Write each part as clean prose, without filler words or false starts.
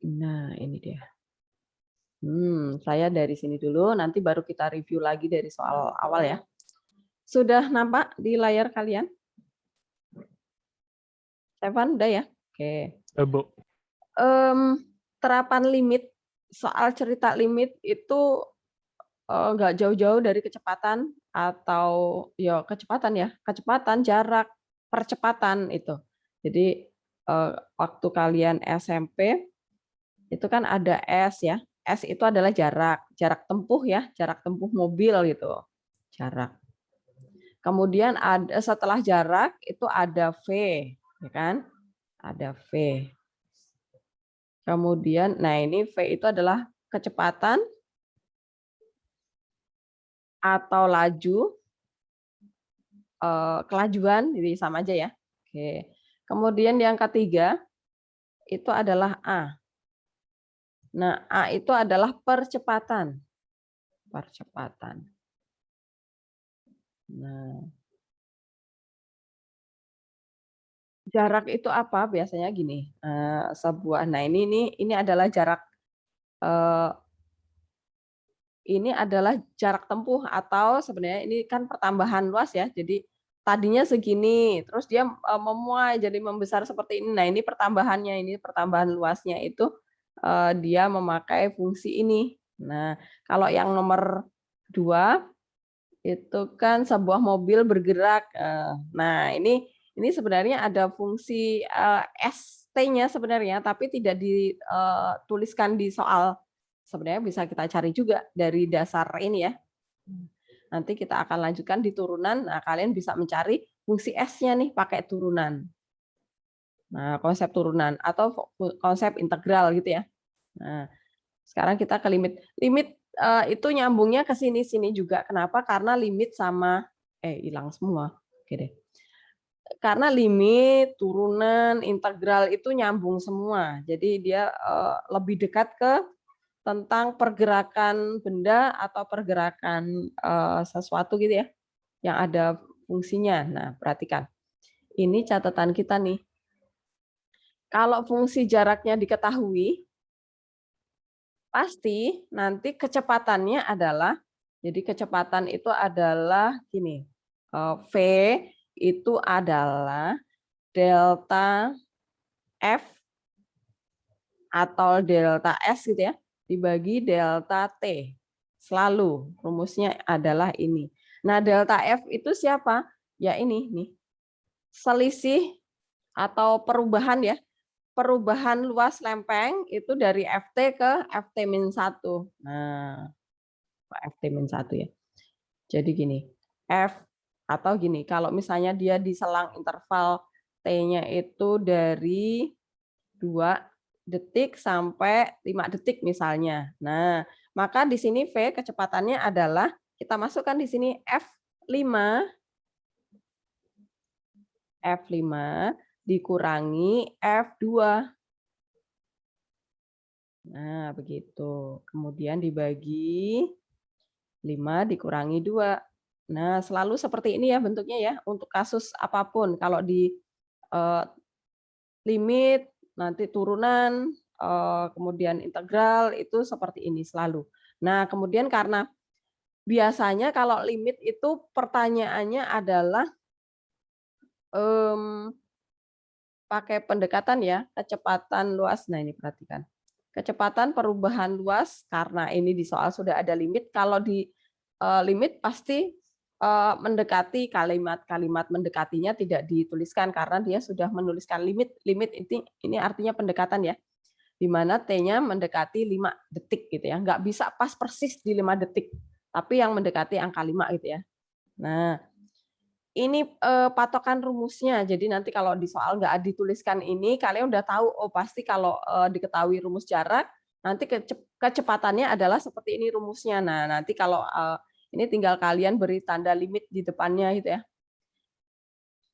Nah, ini dia. Saya dari sini dulu, nanti baru kita review lagi dari soal awal ya. Sudah nampak di layar kalian? Stefan, udah ya? Oke. Bu. Terapan limit, soal cerita limit itu nggak jauh-jauh dari kecepatan atau ya kecepatan, jarak, percepatan itu. Jadi waktu kalian SMP itu kan ada S ya. S itu adalah jarak tempuh ya, jarak tempuh mobil gitu. Jarak. Kemudian setelah jarak itu ada V, ya kan? Ada V. Kemudian, nah ini V itu adalah kecepatan atau laju, kelajuan, jadi sama aja ya. Oke. Kemudian yang ketiga itu adalah A. Nah, A itu adalah percepatan. Percepatan. Nah, jarak itu apa? Biasanya gini, nah ini adalah jarak, ini adalah jarak tempuh atau sebenarnya ini kan pertambahan luas ya. Jadi tadinya segini, terus dia memuai jadi membesar seperti ini. Nah, ini pertambahannya, ini pertambahan luasnya itu dia memakai fungsi ini. Nah, kalau yang nomor 2 itu kan sebuah mobil bergerak. Nah, ini sebenarnya ada fungsi ST-nya sebenarnya, tapi tidak dituliskan di soal. Sebenarnya bisa kita cari juga dari dasar ini ya. Nanti kita akan lanjutkan di turunan. Nah, kalian bisa mencari fungsi S-nya nih pakai turunan. Nah, konsep turunan atau konsep integral gitu ya. Nah, sekarang kita ke limit. Limit itu nyambungnya ke sini-sini juga. Kenapa? Karena limit sama hilang semua. Oke deh. Karena limit, turunan, integral itu nyambung semua. Jadi dia lebih dekat ke tentang pergerakan benda atau pergerakan sesuatu gitu ya, yang ada fungsinya. Nah, perhatikan. Ini catatan kita nih. Kalau fungsi jaraknya diketahui, pasti nanti kecepatannya adalah, jadi kecepatan itu adalah gini, V itu adalah delta F atau delta S gitu ya, dibagi delta T. Selalu rumusnya adalah ini. Nah, delta F itu siapa? Ya ini nih. Selisih atau perubahan ya. Perubahan luas lempeng itu dari FT ke FT-1. Nah, FT-1 ya. Jadi gini, F atau gini, kalau misalnya dia di selang interval T-nya itu dari 2 detik sampai 5 detik misalnya. Nah, maka di sini V kecepatannya adalah kita masukkan di sini F5 dikurangi F2. Nah, begitu. Kemudian dibagi 5 dikurangi 2. Nah, selalu seperti ini ya bentuknya ya untuk kasus apapun. Kalau di limit, nanti turunan, kemudian integral itu seperti ini selalu. Nah, kemudian karena biasanya kalau limit itu pertanyaannya adalah pakai pendekatan ya, kecepatan luas. Nah, ini perhatikan. Kecepatan perubahan luas karena ini di soal sudah ada limit. Kalau di limit pasti mendekati kalimat-kalimat mendekatinya tidak dituliskan karena dia sudah menuliskan limit. Limit ini artinya pendekatan ya. Di mana T-nya mendekati 5 detik gitu ya. Nggak bisa pas persis di 5 detik, tapi yang mendekati angka 5 gitu ya. Nah, ini patokan rumusnya. Jadi nanti kalau di soal nggak dituliskan ini, kalian udah tahu, oh pasti kalau diketahui rumus jarak, nanti kecepatannya adalah seperti ini rumusnya. Nah, nanti kalau ini tinggal kalian beri tanda limit di depannya gitu ya.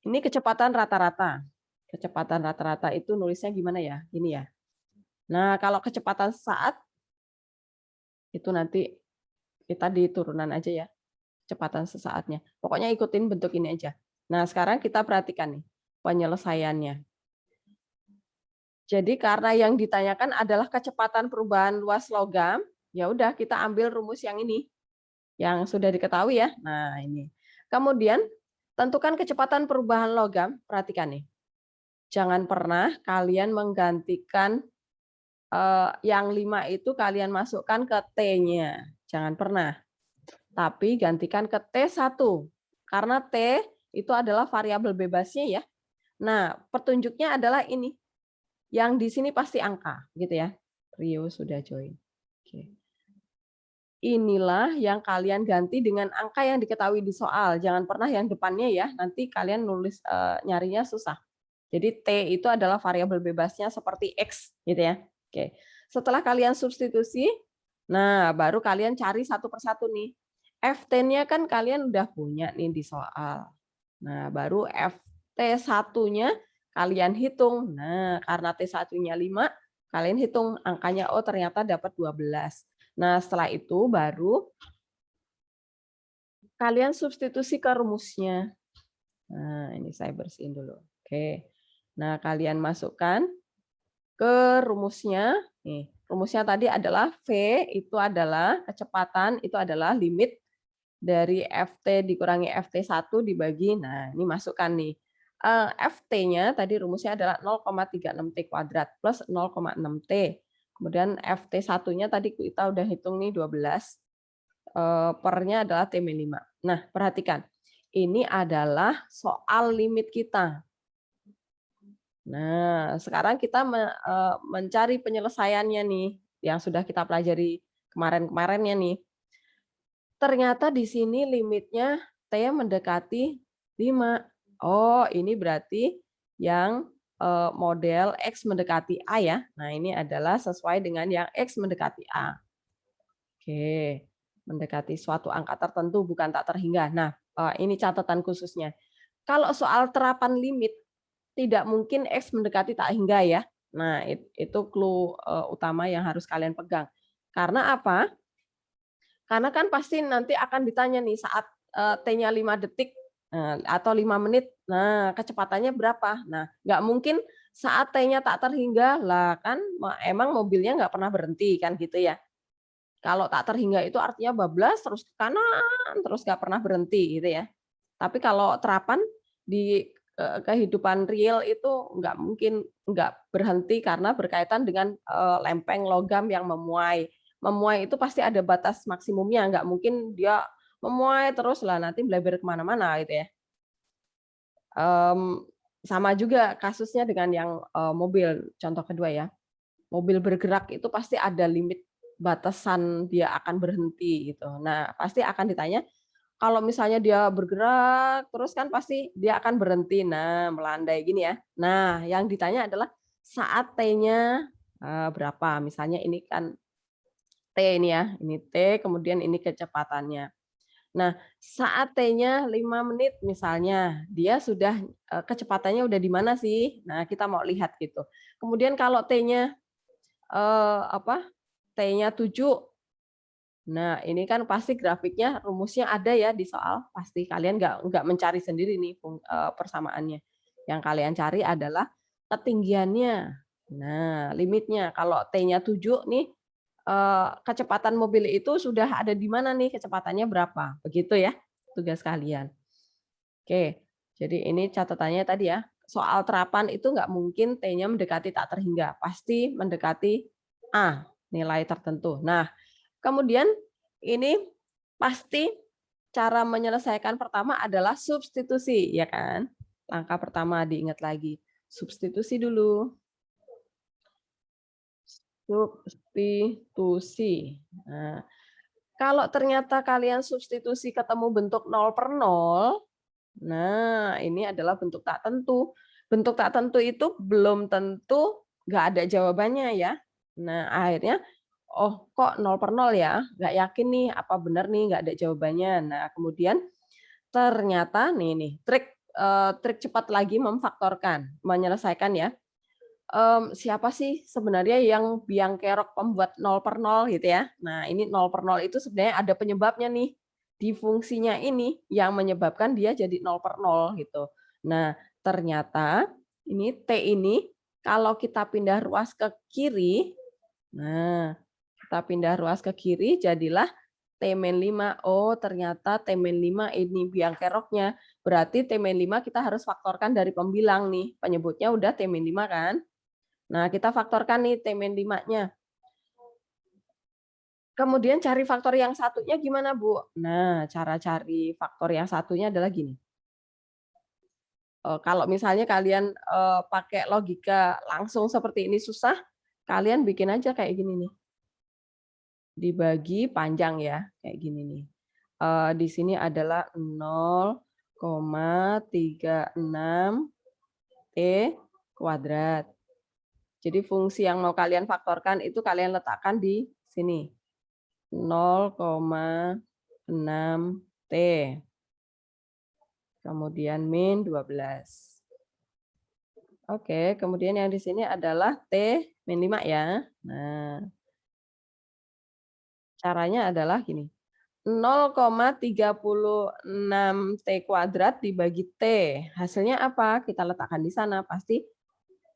Ini kecepatan rata-rata. Kecepatan rata-rata itu nulisnya gimana ya? Ini ya. Nah, kalau kecepatan saat itu nanti kita di turunan aja ya, kecepatan sesaatnya. Pokoknya ikutin bentuk ini aja. Nah, sekarang kita perhatikan nih penyelesaiannya. Jadi karena yang ditanyakan adalah kecepatan perubahan luas logam, ya udah kita ambil rumus yang ini, yang sudah diketahui ya. Nah, ini. Kemudian tentukan kecepatan perubahan logam, perhatikan nih. Jangan pernah kalian menggantikan yang 5 itu kalian masukkan ke T-nya. Jangan pernah. Tapi gantikan ke T1. Karena T itu adalah variabel bebasnya ya. Nah, petunjuknya adalah ini. Yang di sini pasti angka, gitu ya. Rio sudah join. Oke. Inilah yang kalian ganti dengan angka yang diketahui di soal. Jangan pernah yang depannya ya, nanti kalian nulis nyarinya susah. Jadi T itu adalah variabel bebasnya seperti X, gitu ya. Oke. Setelah kalian substitusi, nah baru kalian cari satu persatu nih. FT-nya kan kalian udah punya nih di soal. Nah, baru FT1-nya kalian hitung. Nah, karena T1-nya 5, kalian hitung angkanya, oh ternyata dapat 12. Nah, setelah itu baru kalian substitusi ke rumusnya. Nah, ini saya bersihin dulu. Oke. Nah, kalian masukkan ke rumusnya. Nih, rumusnya tadi adalah V itu adalah kecepatan, itu adalah limit dari FT dikurangi FT1 dibagi, nah ini masukkan nih. FT-nya tadi rumusnya adalah 0,36T kuadrat plus 0,6T. Kemudian FT1-nya tadi kita udah hitung nih 12. Per-nya adalah T-5. Nah, perhatikan. Ini adalah soal limit kita. Nah, sekarang kita mencari penyelesaiannya nih, yang sudah kita pelajari kemarin-kemarinnya nih. Ternyata di sini limitnya T mendekati 5. Oh, ini berarti yang model X mendekati A ya. Nah, ini adalah sesuai dengan yang X mendekati A. Oke, mendekati suatu angka tertentu bukan tak terhingga. Nah, ini catatan khususnya. Kalau soal terapan limit, tidak mungkin X mendekati tak hingga ya. Nah, itu clue utama yang harus kalian pegang. Karena apa? Karena kan pasti nanti akan ditanya nih saat T-nya 5 detik atau 5 menit, nah kecepatannya berapa? Nah, nggak mungkin saat T-nya tak terhingga, lah kan emang mobilnya nggak pernah berhenti kan gitu ya. Kalau tak terhingga itu artinya bablas terus ke kanan, terus nggak pernah berhenti gitu ya. Tapi kalau terapan di kehidupan real itu nggak mungkin nggak berhenti karena berkaitan dengan lempeng logam yang memuai. Memuai itu pasti ada batas maksimumnya, nggak mungkin dia memuai terus lah nanti melebar kemana-mana gitu ya. Sama juga kasusnya dengan yang mobil, contoh kedua ya. Mobil bergerak itu pasti ada limit batasan dia akan berhenti gitu. Nah, pasti akan ditanya kalau misalnya dia bergerak terus kan pasti dia akan berhenti. Nah, melandai gini ya. Nah, yang ditanya adalah saat T-nya berapa? Misalnya ini kan T ini ya, ini T kemudian ini kecepatannya. Nah, saat T-nya 5 menit misalnya, dia sudah kecepatannya udah di mana sih? Nah, kita mau lihat gitu. Kemudian kalau T-nya T-nya 7. Nah, ini kan pasti grafiknya rumusnya ada ya di soal, pasti kalian nggak mencari sendiri nih persamaannya. Yang kalian cari adalah ketinggiannya. Nah, limitnya kalau T-nya 7 nih kecepatan mobil itu sudah ada di mana nih, kecepatannya berapa, begitu ya tugas kalian. Oke, jadi ini catatannya tadi ya, soal terapan itu nggak mungkin T-nya mendekati tak terhingga, pasti mendekati A, nilai tertentu. Nah, kemudian ini pasti cara menyelesaikan pertama adalah substitusi, ya kan? Langkah pertama diingat lagi, substitusi dulu. Substitusi. Nah, kalau ternyata kalian substitusi ketemu bentuk 0/0, nah ini adalah bentuk tak tentu. Bentuk tak tentu itu belum tentu nggak ada jawabannya ya. Nah, akhirnya oh kok 0/0 ya? Nggak yakin nih, apa benar nih nggak ada jawabannya. Nah, kemudian ternyata nih trik cepat lagi memfaktorkan, menyelesaikan ya. Siapa sih sebenarnya yang biang kerok pembuat 0/0 gitu ya. Nah, ini 0/0 itu sebenarnya ada penyebabnya nih, di fungsinya ini yang menyebabkan dia jadi 0/0 gitu. Nah, ternyata ini T ini Kalau kita pindah ruas ke kiri, nah, kita pindah ruas ke kiri, jadilah T-5. Oh, ternyata T-5 ini biang keroknya. Berarti T-5 kita harus faktorkan dari pembilang nih. Penyebutnya udah T-5 kan? Nah, kita faktorkan nih T-5-nya. Kemudian cari faktor yang satunya gimana, Bu? Nah, cara cari faktor yang satunya adalah gini. Kalau misalnya kalian pakai logika langsung seperti ini susah, kalian bikin aja kayak gini nih. Dibagi panjang ya, kayak gini nih. Di sini adalah 0,36 T kuadrat. Jadi fungsi yang mau kalian faktorkan itu kalian letakkan di sini. 0,6 T. Kemudian min 12. Oke, kemudian yang di sini adalah T-5 ya. Nah, caranya adalah gini. 0,36 T kuadrat dibagi T. Hasilnya apa? Kita letakkan di sana. Pasti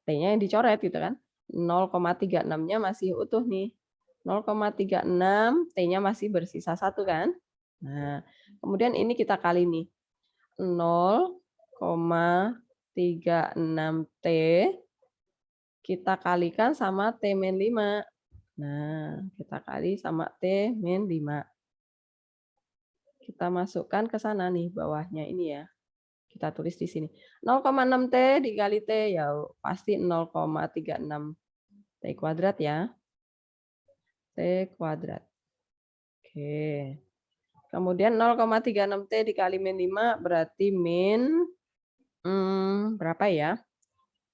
T-nya yang dicoret gitu kan. 0,36-nya masih utuh nih. 0,36, T-nya masih bersisa 1 kan. Nah, kemudian ini kita kali nih. 0,36 T kita kalikan sama T-5. Nah, kita kali sama T-5. Kita masukkan ke sana nih, bawahnya ini ya. Kita tulis di sini. 0,6 T dikali T, ya pasti 0,36 T kuadrat ya. T kuadrat. Oke. Kemudian 0,36 T dikali min 5 berarti min berapa ya?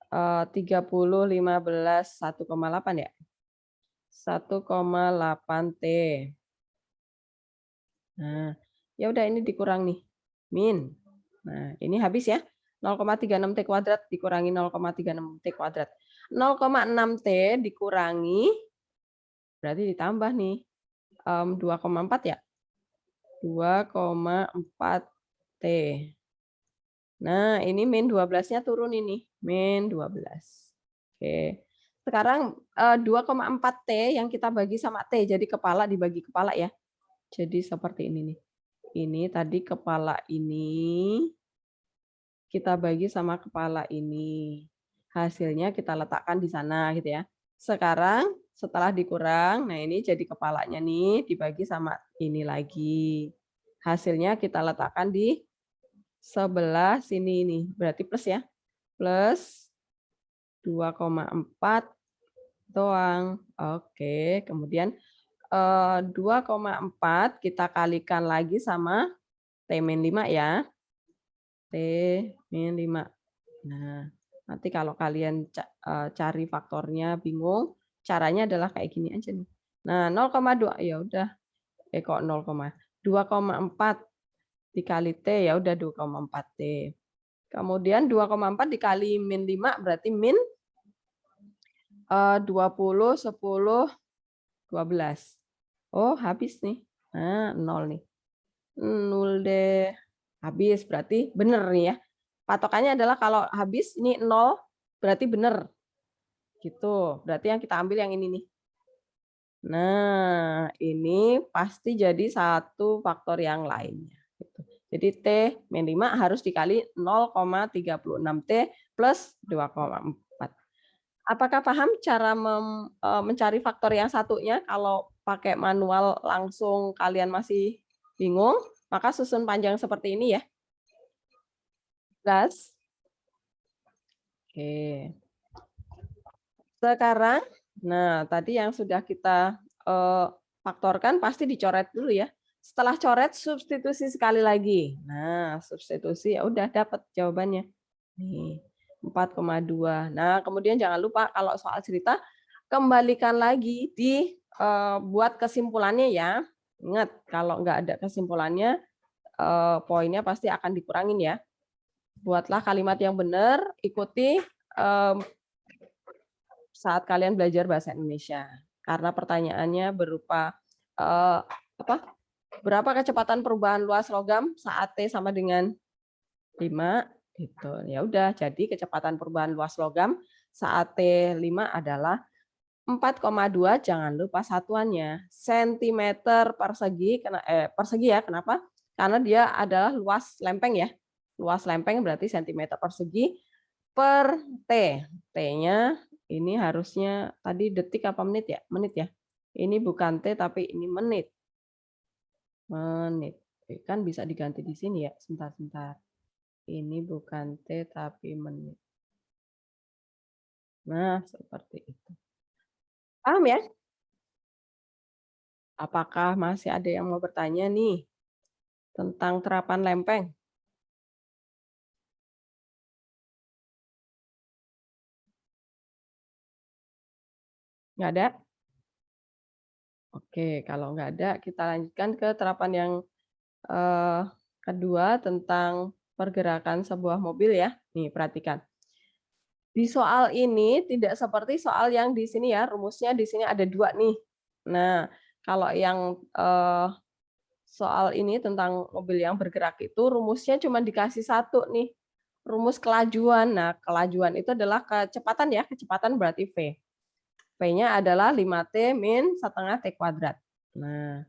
30, 15, 1,8 ya? 1,8 T. Nah, ya udah ini dikurang nih. Min. Nah, ini habis ya. 0,36 T kuadrat dikurangi 0,36 T kuadrat. 0,6 T dikurangi, berarti ditambah nih. 2,4 ya? 2,4 T. Nah, ini min 12-nya turun ini. Min 12. Oke. Sekarang 2,4 T yang kita bagi sama T. Jadi kepala dibagi kepala ya. Jadi seperti ini nih. Ini tadi kepala ini kita bagi sama kepala ini. Hasilnya kita letakkan di sana gitu ya. Sekarang setelah dikurang, nah ini jadi kepalanya nih dibagi sama ini lagi. Hasilnya kita letakkan di sebelah sini nih. Berarti plus ya. Plus 2,4 doang. Oke, kemudian 2,4 kita kalikan lagi sama T-5 ya. T-5. Nah, nanti kalau kalian cari faktornya bingung, caranya adalah kayak gini aja nih. Nah, 0,2 ya udah. Kok 0, 2,4 dikali T ya udah 2,4 T. Kemudian 2,4 dikali min 5 berarti min 20, 10, 12. Oh, habis nih. Nah, 0 nih. 0 deh. Habis, berarti benar nih ya. Patokannya adalah kalau habis ini 0, berarti benar. Gitu. Berarti yang kita ambil yang ini nih. Nah, ini pasti jadi satu faktor yang lainnya. Gitu. Jadi T-5 harus dikali 0,36 T plus 2,4. Apakah paham cara mencari faktor yang satunya? Kalau pakai manual langsung kalian masih bingung, maka susun panjang seperti ini ya. Jelas? Oke. Sekarang, nah tadi yang sudah kita faktorkan pasti dicoret dulu ya. Setelah coret, substitusi sekali lagi. Nah, substitusi ya udah dapat jawabannya. Nih, 4,2. Nah, kemudian jangan lupa kalau soal cerita, kembalikan lagi buat kesimpulannya ya. Ingat, kalau nggak ada kesimpulannya, poinnya pasti akan dikurangin ya. Buatlah kalimat yang benar, ikuti saat kalian belajar bahasa Indonesia. Karena pertanyaannya berupa berapa kecepatan perubahan luas logam saat T sama dengan 5 gitu. Ya udah, jadi kecepatan perubahan luas logam saat T5 adalah 4,2, jangan lupa satuannya, sentimeter persegi, persegi ya, kenapa? Karena dia adalah luas lempeng ya. Luas lempeng berarti sentimeter persegi per T. T-nya ini harusnya tadi detik apa menit ya? Menit ya. Ini bukan T tapi ini menit. Menit. Kan bisa diganti di sini ya. Sebentar-sebentar. Ini bukan T tapi menit. Nah, seperti itu. Paham ya? Apakah masih ada yang mau bertanya nih tentang terapan lempeng? Nggak ada? Oke, kalau nggak ada, kita lanjutkan ke terapan yang eh, kedua tentang pergerakan sebuah mobil ya. Nih, perhatikan. Di soal ini tidak seperti soal yang di sini ya, rumusnya di sini ada dua nih. Nah, kalau yang soal ini tentang mobil yang bergerak itu rumusnya cuma dikasih satu nih, rumus kelajuan. Nah, kelajuan itu adalah kecepatan ya, kecepatan berarti V. V-nya adalah 5T min setengah T kuadrat. Nah,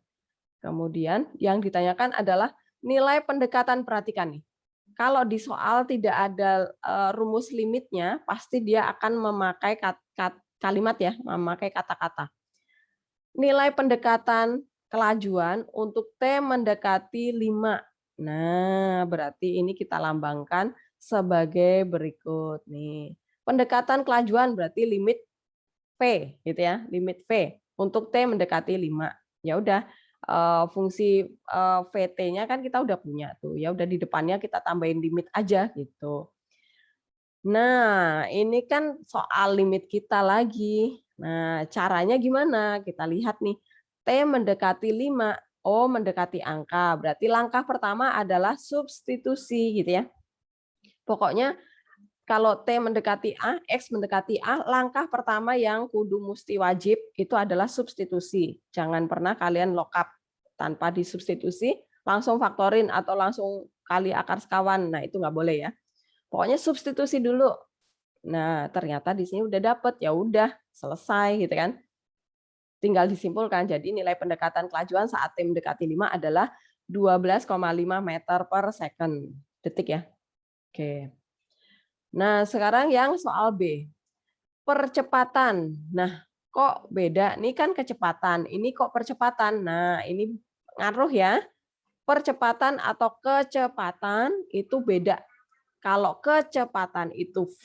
kemudian yang ditanyakan adalah nilai pendekatan, perhatikan nih. Kalau di soal tidak ada rumus limitnya, pasti dia akan memakai kalimat ya, memakai kata-kata. Nilai pendekatan kelajuan untuk T mendekati 5. Nah, berarti ini kita lambangkan sebagai berikut nih. Pendekatan kelajuan berarti limit V gitu ya, limit V untuk T mendekati 5. Ya udah, fungsi VT-nya kan kita udah punya tuh. Ya udah di depannya kita tambahin limit aja gitu. Nah, ini kan soal limit kita lagi. Nah, caranya gimana? Kita lihat nih. T mendekati 5. Oh, mendekati angka. Berarti langkah pertama adalah substitusi gitu ya. Pokoknya kalau T mendekati A, X mendekati A, langkah pertama yang kudu mesti wajib itu adalah substitusi. Jangan pernah kalian lookup tanpa disubstitusi, langsung faktorin atau langsung kali akar sekawan. Nah, itu nggak boleh ya. Pokoknya substitusi dulu. Nah, ternyata di sini udah dapet, ya udah selesai gitu kan. Tinggal disimpulkan. Jadi nilai pendekatan kelajuan saat T mendekati 5 adalah 12,5 meter per second. Detik ya. Oke. Nah, sekarang yang soal B. Percepatan. Nah, kok beda? Ini kan kecepatan, ini kok percepatan. Nah, ini ngaruh ya. Percepatan atau kecepatan itu beda. Kalau kecepatan itu V,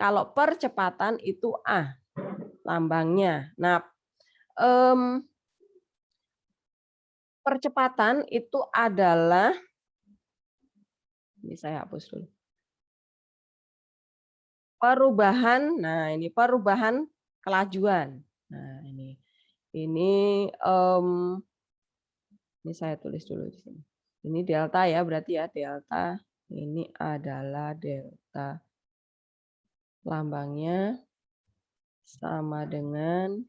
kalau percepatan itu A lambangnya. Nah, percepatan itu adalah, ini saya hapus dulu. Perubahan, nah ini perubahan kelajuan. Nah, ini saya tulis dulu di sini. Ini delta ya, berarti ya delta. Ini adalah delta. Lambangnya sama dengan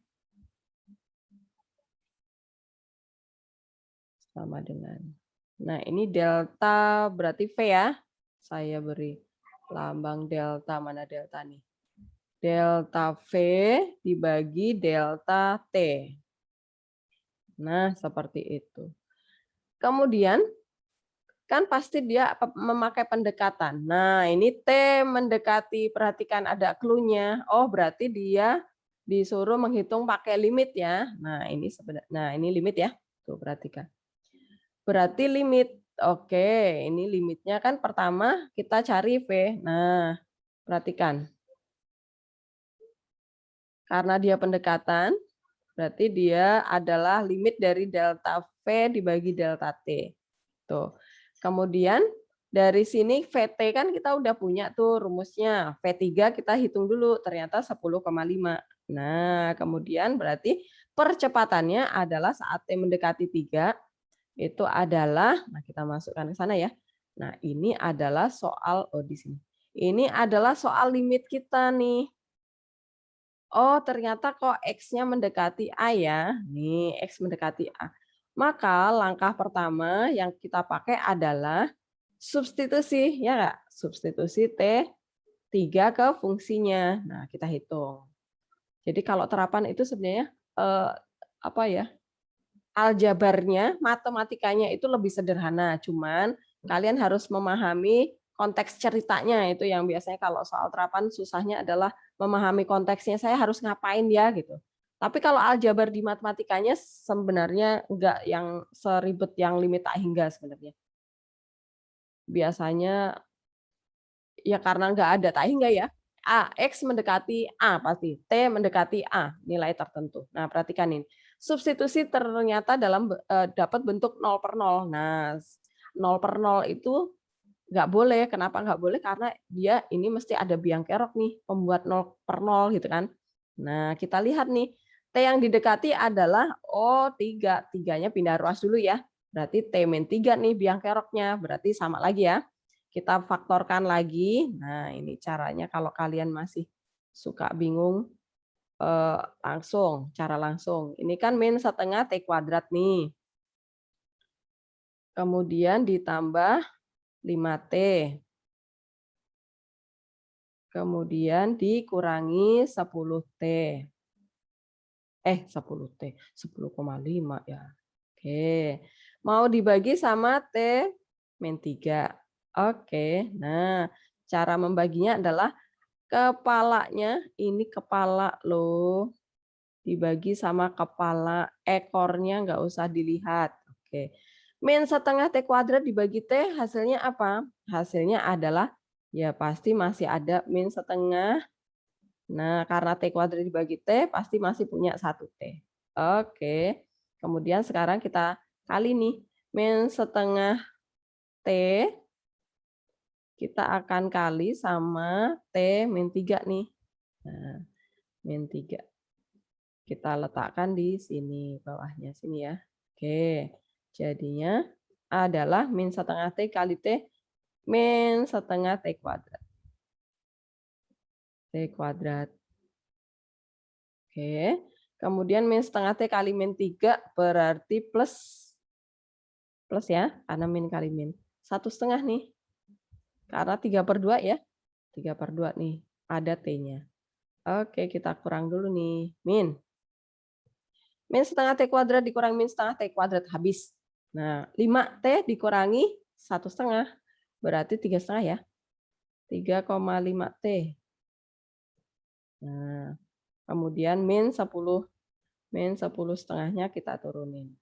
Nah, ini delta berarti V ya. Saya beri lambang delta, mana delta nih? Delta V dibagi delta T. Nah, seperti itu. Kemudian kan pasti dia memakai pendekatan. Nah, ini T mendekati, perhatikan ada clue-nya. Oh, berarti dia disuruh menghitung pakai limit ya. Nah, ini limit ya. Tuh, perhatikan. Berarti limit. Oke, ini limitnya kan pertama kita cari V. Nah, perhatikan. Karena dia pendekatan, berarti dia adalah limit dari delta V dibagi delta T. Tuh. Kemudian dari sini VT kan kita udah punya tuh rumusnya. V3 kita hitung dulu, ternyata 10,5. Nah, kemudian berarti percepatannya adalah saat T mendekati 3, itu adalah, nah kita masukkan ke sana ya. Nah, ini adalah soal, di sini. Ini adalah soal limit kita nih. Oh, ternyata kok X-nya mendekati A ya. Nih, X mendekati A. Maka langkah pertama yang kita pakai adalah substitusi, ya nggak? Substitusi T 3 ke fungsinya. Nah, kita hitung. Jadi kalau terapan itu sebenarnya apa ya? Aljabarnya, matematikanya itu lebih sederhana, cuman kalian harus memahami konteks ceritanya, itu yang biasanya kalau soal terapan susahnya adalah memahami konteksnya, saya harus ngapain ya gitu. Tapi kalau aljabar di matematikanya sebenarnya enggak yang seribet yang limit tak hingga sebenarnya. Biasanya ya karena nggak ada tak hingga ya, X mendekati A pasti, T mendekati A, nilai tertentu. Nah perhatikan ini, substitusi ternyata dapat bentuk 0/0. Nah, 0/0 itu nggak boleh, kenapa nggak boleh? Karena dia ini mesti ada biang kerok nih, pembuat 0/0 gitu kan. Nah kita lihat nih, T yang didekati adalah, oh 3, 3-nya pindah ruas dulu ya, berarti T-3 nih biang keroknya, berarti sama lagi ya. Kita faktorkan lagi. Nah, ini caranya kalau kalian masih suka bingung, cara langsung. Ini kan min setengah T kuadrat nih. Kemudian ditambah 5T. Kemudian dikurangi 10T. 10T, 10,5 ya. Oke. Mau dibagi sama T min 3. Oke. Nah, cara membaginya adalah kepalanya, ini kepala loh, dibagi sama kepala, ekornya nggak usah dilihat. Oke. Min setengah T kuadrat dibagi T, hasilnya apa? Hasilnya adalah, ya pasti masih ada min setengah. Nah, karena T kuadrat dibagi T, pasti masih punya 1T. Oke. Kemudian sekarang kita kali nih, min setengah T, kita akan kali sama T min 3 nih. Nah, min 3. Kita letakkan di sini, bawahnya sini ya. Oke, jadinya adalah min setengah T kali T min setengah T kuadrat. T kuadrat. Oke, kemudian min setengah T kali min 3 berarti plus ya, karena min kali min. 1/2 nih, karena 3/2 ya. 3/2 nih, ada T-nya. Oke, kita kurang dulu nih, min. Min setengah T kuadrat dikurangi min setengah T kuadrat, habis. Nah, 5T dikurangi 1/2, berarti 3/2 ya. 3,5T. Nah, kemudian min 10. Min 10 setengahnya kita turunin.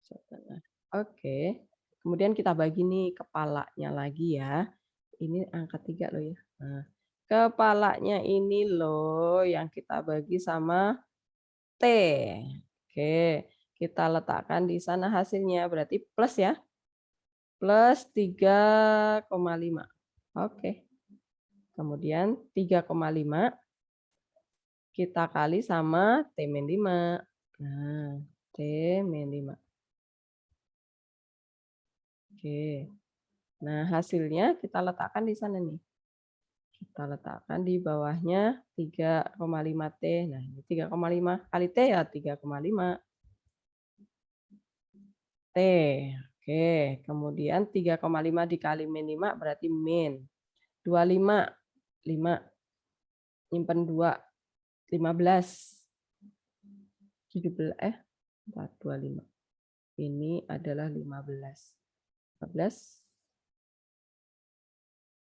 Setengah. Oke. Kemudian kita bagi nih kepalanya lagi ya. Ini angka 3 loh ya. Nah, kepalanya ini loh yang kita bagi sama T. Oke, kita letakkan di sana hasilnya, berarti plus ya. Plus 3,5. Oke. Kemudian 3,5 kita kali sama T-5. Nah, T-5. Oke. Nah, hasilnya kita letakkan di sana nih. Kita letakkan di bawahnya 3,5T. Nah, ini 3,5 kali T ya 3,5. T. Oke, kemudian 3,5 dikali min 5 berarti min 25. 5 nyimpen 2, 15. 17 25. Ini adalah 15. 15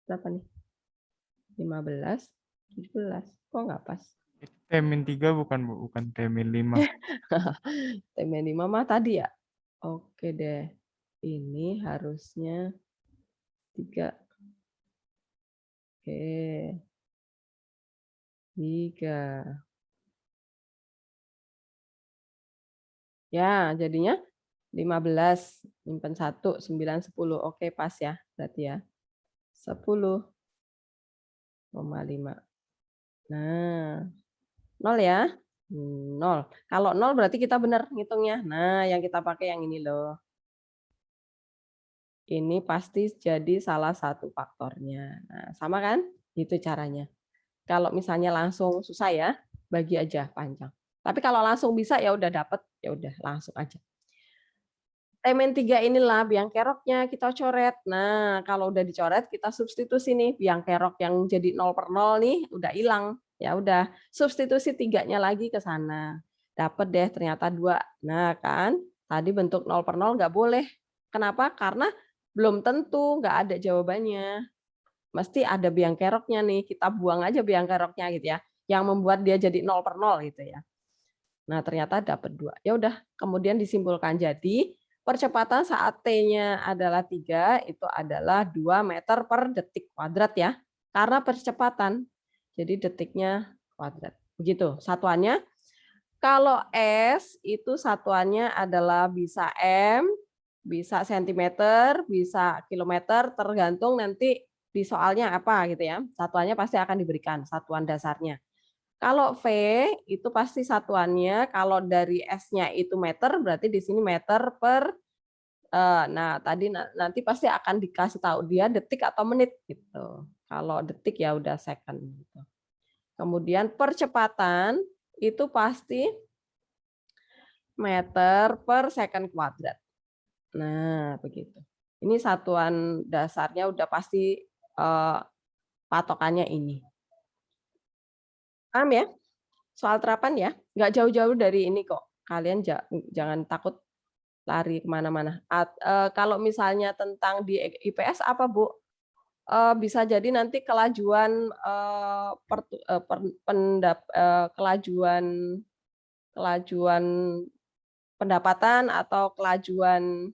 berapa nih? 15, 17. Kok nggak pas? T-3 bukan Bu, bukan T-5. T-5 mah tadi ya? Oke deh. Ini harusnya 3. Oke. 3. Ya, jadinya 15, nyimpen 1, 9, 10. Oke, pas ya, berarti ya. 10,5. Nah, 0 ya. 0. Kalau 0 berarti kita benar ngitungnya. Nah, yang kita pakai yang ini loh. Ini pasti jadi salah satu faktornya. Nah, sama kan? Itu caranya. Kalau misalnya langsung susah ya, bagi aja panjang. Tapi kalau langsung bisa ya udah dapet, ya udah langsung aja. T-3 inilah biang keroknya kita coret. Nah, kalau udah dicoret kita substitusi nih biang kerok yang jadi 0/0 nih udah hilang. Ya udah, substitusi 3-nya lagi ke sana. Dapat deh ternyata 2. Nah, kan tadi bentuk 0/0 nggak boleh. Kenapa? Karena belum tentu, nggak ada jawabannya. Mesti ada biang keroknya nih, kita buang aja biang keroknya gitu ya, yang membuat dia jadi 0/0 gitu ya. Nah, ternyata dapat 2. Ya udah, kemudian disimpulkan. Jadi, percepatan saat T-nya adalah 3, itu adalah 2 meter per detik kuadrat ya. Karena percepatan, jadi detiknya kuadrat. Begitu, satuannya. Kalau S, itu satuannya adalah bisa M, bisa sentimeter, bisa kilometer, tergantung nanti di soalnya apa gitu ya. Satuannya pasti akan diberikan, satuan dasarnya. Kalau V itu pasti satuannya, kalau dari S-nya itu meter, berarti di sini meter per, nah tadi nanti pasti akan dikasih tahu dia detik atau menit gitu. Kalau detik ya udah second gitu. Kemudian percepatan itu pasti meter per second kuadrat. Nah, begitu. Ini satuan dasarnya udah pasti patokannya ini. Paham ya? Soal terapan ya, nggak jauh-jauh dari ini kok. Kalian jangan takut lari kemana-mana. Kalau misalnya tentang di IPS apa Bu? Bisa jadi nanti kelajuan kelajuan kelajuan pendapatan atau kelajuan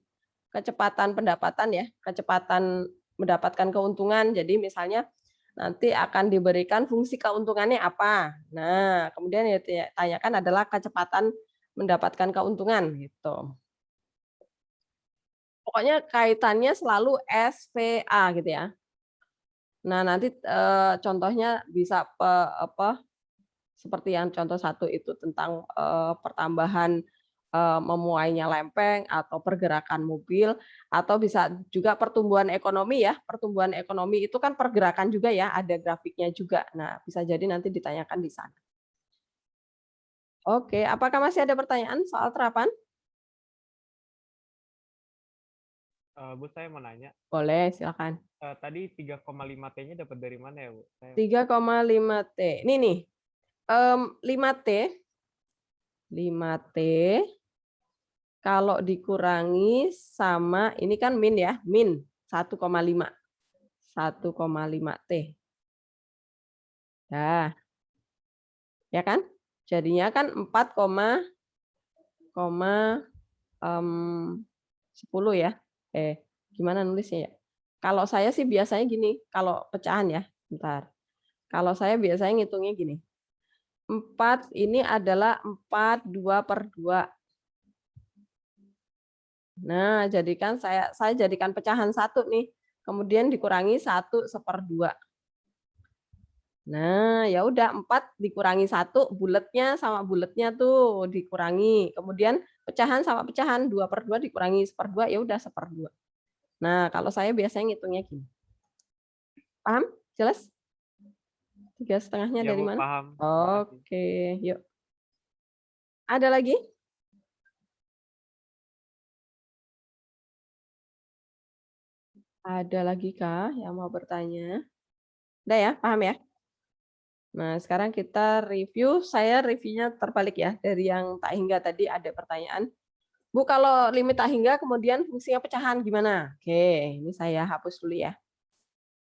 kecepatan pendapatan ya, kecepatan mendapatkan keuntungan. Jadi misalnya nanti akan diberikan fungsi keuntungannya apa. Nah, kemudian yang ditanyakan adalah kecepatan mendapatkan keuntungan gitu. Pokoknya kaitannya selalu SVA gitu ya. Nah, nanti contohnya bisa seperti yang contoh 1 itu tentang pertambahan memuainya lempeng atau pergerakan mobil, atau bisa juga pertumbuhan ekonomi ya. Pertumbuhan ekonomi itu kan pergerakan juga ya, ada grafiknya juga. Nah, bisa jadi nanti ditanyakan di sana. Oke, apakah masih ada pertanyaan soal terapan? Bu, saya mau nanya. Boleh, silakan. Tadi 3,5 T-nya dapat dari mana ya, Bu? 3,5 T. Ini nih, 5T kalau dikurangi sama, ini kan min ya, min 1,5. 1,5 T. Nah, ya kan? Jadinya kan 4,10 ya. Gimana nulisnya ya? Kalau saya sih biasanya gini, kalau pecahan ya, bentar. Kalau saya biasanya ngitungnya gini. 4 ini adalah 4/2/2. Nah, jadikan saya jadikan pecahan 1 nih. Kemudian dikurangi 1/2. Nah, ya udah 4 dikurangi 1, buletnya sama buletnya tuh dikurangi. Kemudian pecahan sama pecahan 2/2 dikurangi 1/2, ya udah 1/2. Nah, kalau saya biasanya ngitungnya gini. Paham? Jelas? 3,5-nya Ya, dari Bu, mana? paham. Makasih. Oke, yuk. Ada lagi? Ada lagi kah yang mau bertanya? Udah ya, paham ya? Nah, sekarang kita review. Saya reviewnya terbalik ya. Dari yang tak hingga tadi ada pertanyaan. Bu, kalau limit tak hingga kemudian fungsinya pecahan gimana? Oke, ini saya hapus dulu ya.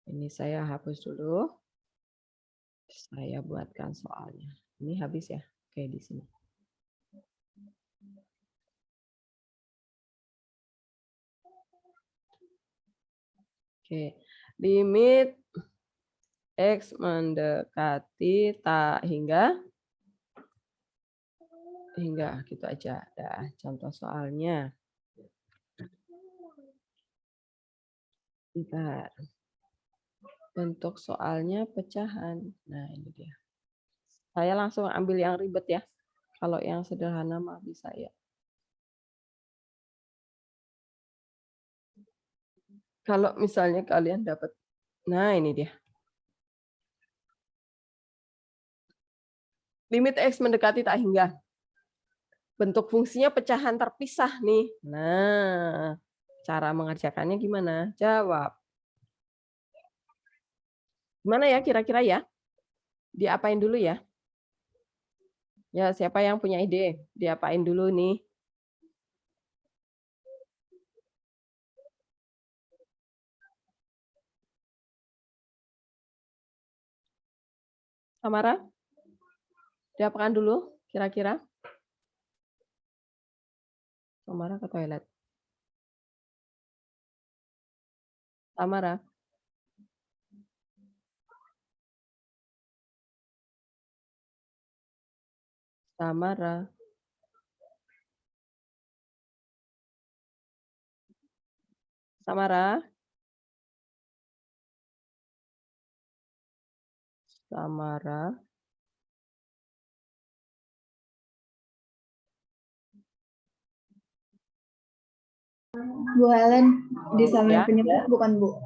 Ini saya hapus dulu. Saya buatkan soalnya. Ini habis ya. Oke, di sini. Oke, limit X mendekati tak hingga gitu aja. Dah, contoh soalnya. Bentar. Bentuk soalnya pecahan. Nah, ini dia. Saya langsung ambil yang ribet ya. Kalau yang sederhana mah bisa ya. Kalau misalnya kalian dapat, nah ini dia. Limit X mendekati tak hingga. bentuk fungsinya pecahan terpisah nih. Nah, cara mengerjakannya gimana? Jawab. Gimana ya kira-kira ya? Diapain dulu ya? Ya, siapa yang punya ide? Diapain dulu nih? Samara? Diapakan dulu kira-kira? Samara ke toilet. Samara? Samara? Samara? Samara? Bu Helen, disamain Ya. penyebut bukan Bu?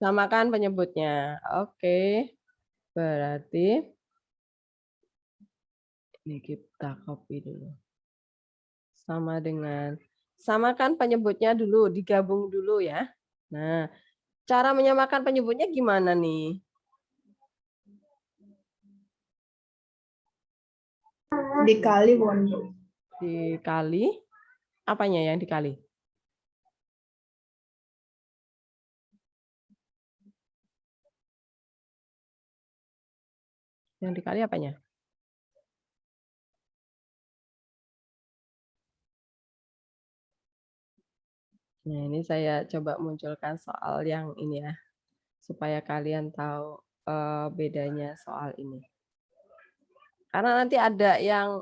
Samakan penyebutnya. Oke. Berarti ini kita copy dulu. Sama dengan samakan penyebutnya dulu, digabung dulu ya. Nah, cara menyamakan penyebutnya gimana nih? Dikali bukan Bu? Dikali, apanya yang dikali? Yang dikali apanya? Nah, ini saya coba munculkan soal yang ini ya, supaya kalian tahu bedanya soal ini. Karena nanti ada yang,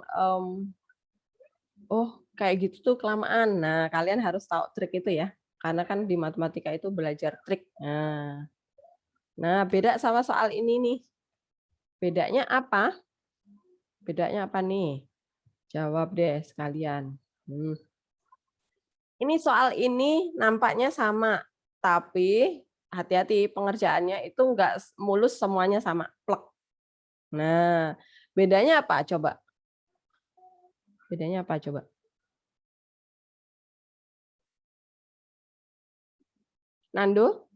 oh kayak gitu tuh kelamaan. Nah, kalian harus tahu trik itu ya, karena kan di matematika itu belajar trik. Nah, beda sama soal ini nih. Bedanya apa? Bedanya apa nih? Jawab deh sekalian. Ini soal ini nampaknya sama, tapi hati-hati pengerjaannya itu enggak mulus semuanya sama, plek. Nah, bedanya apa coba? Bedanya apa coba? Nando?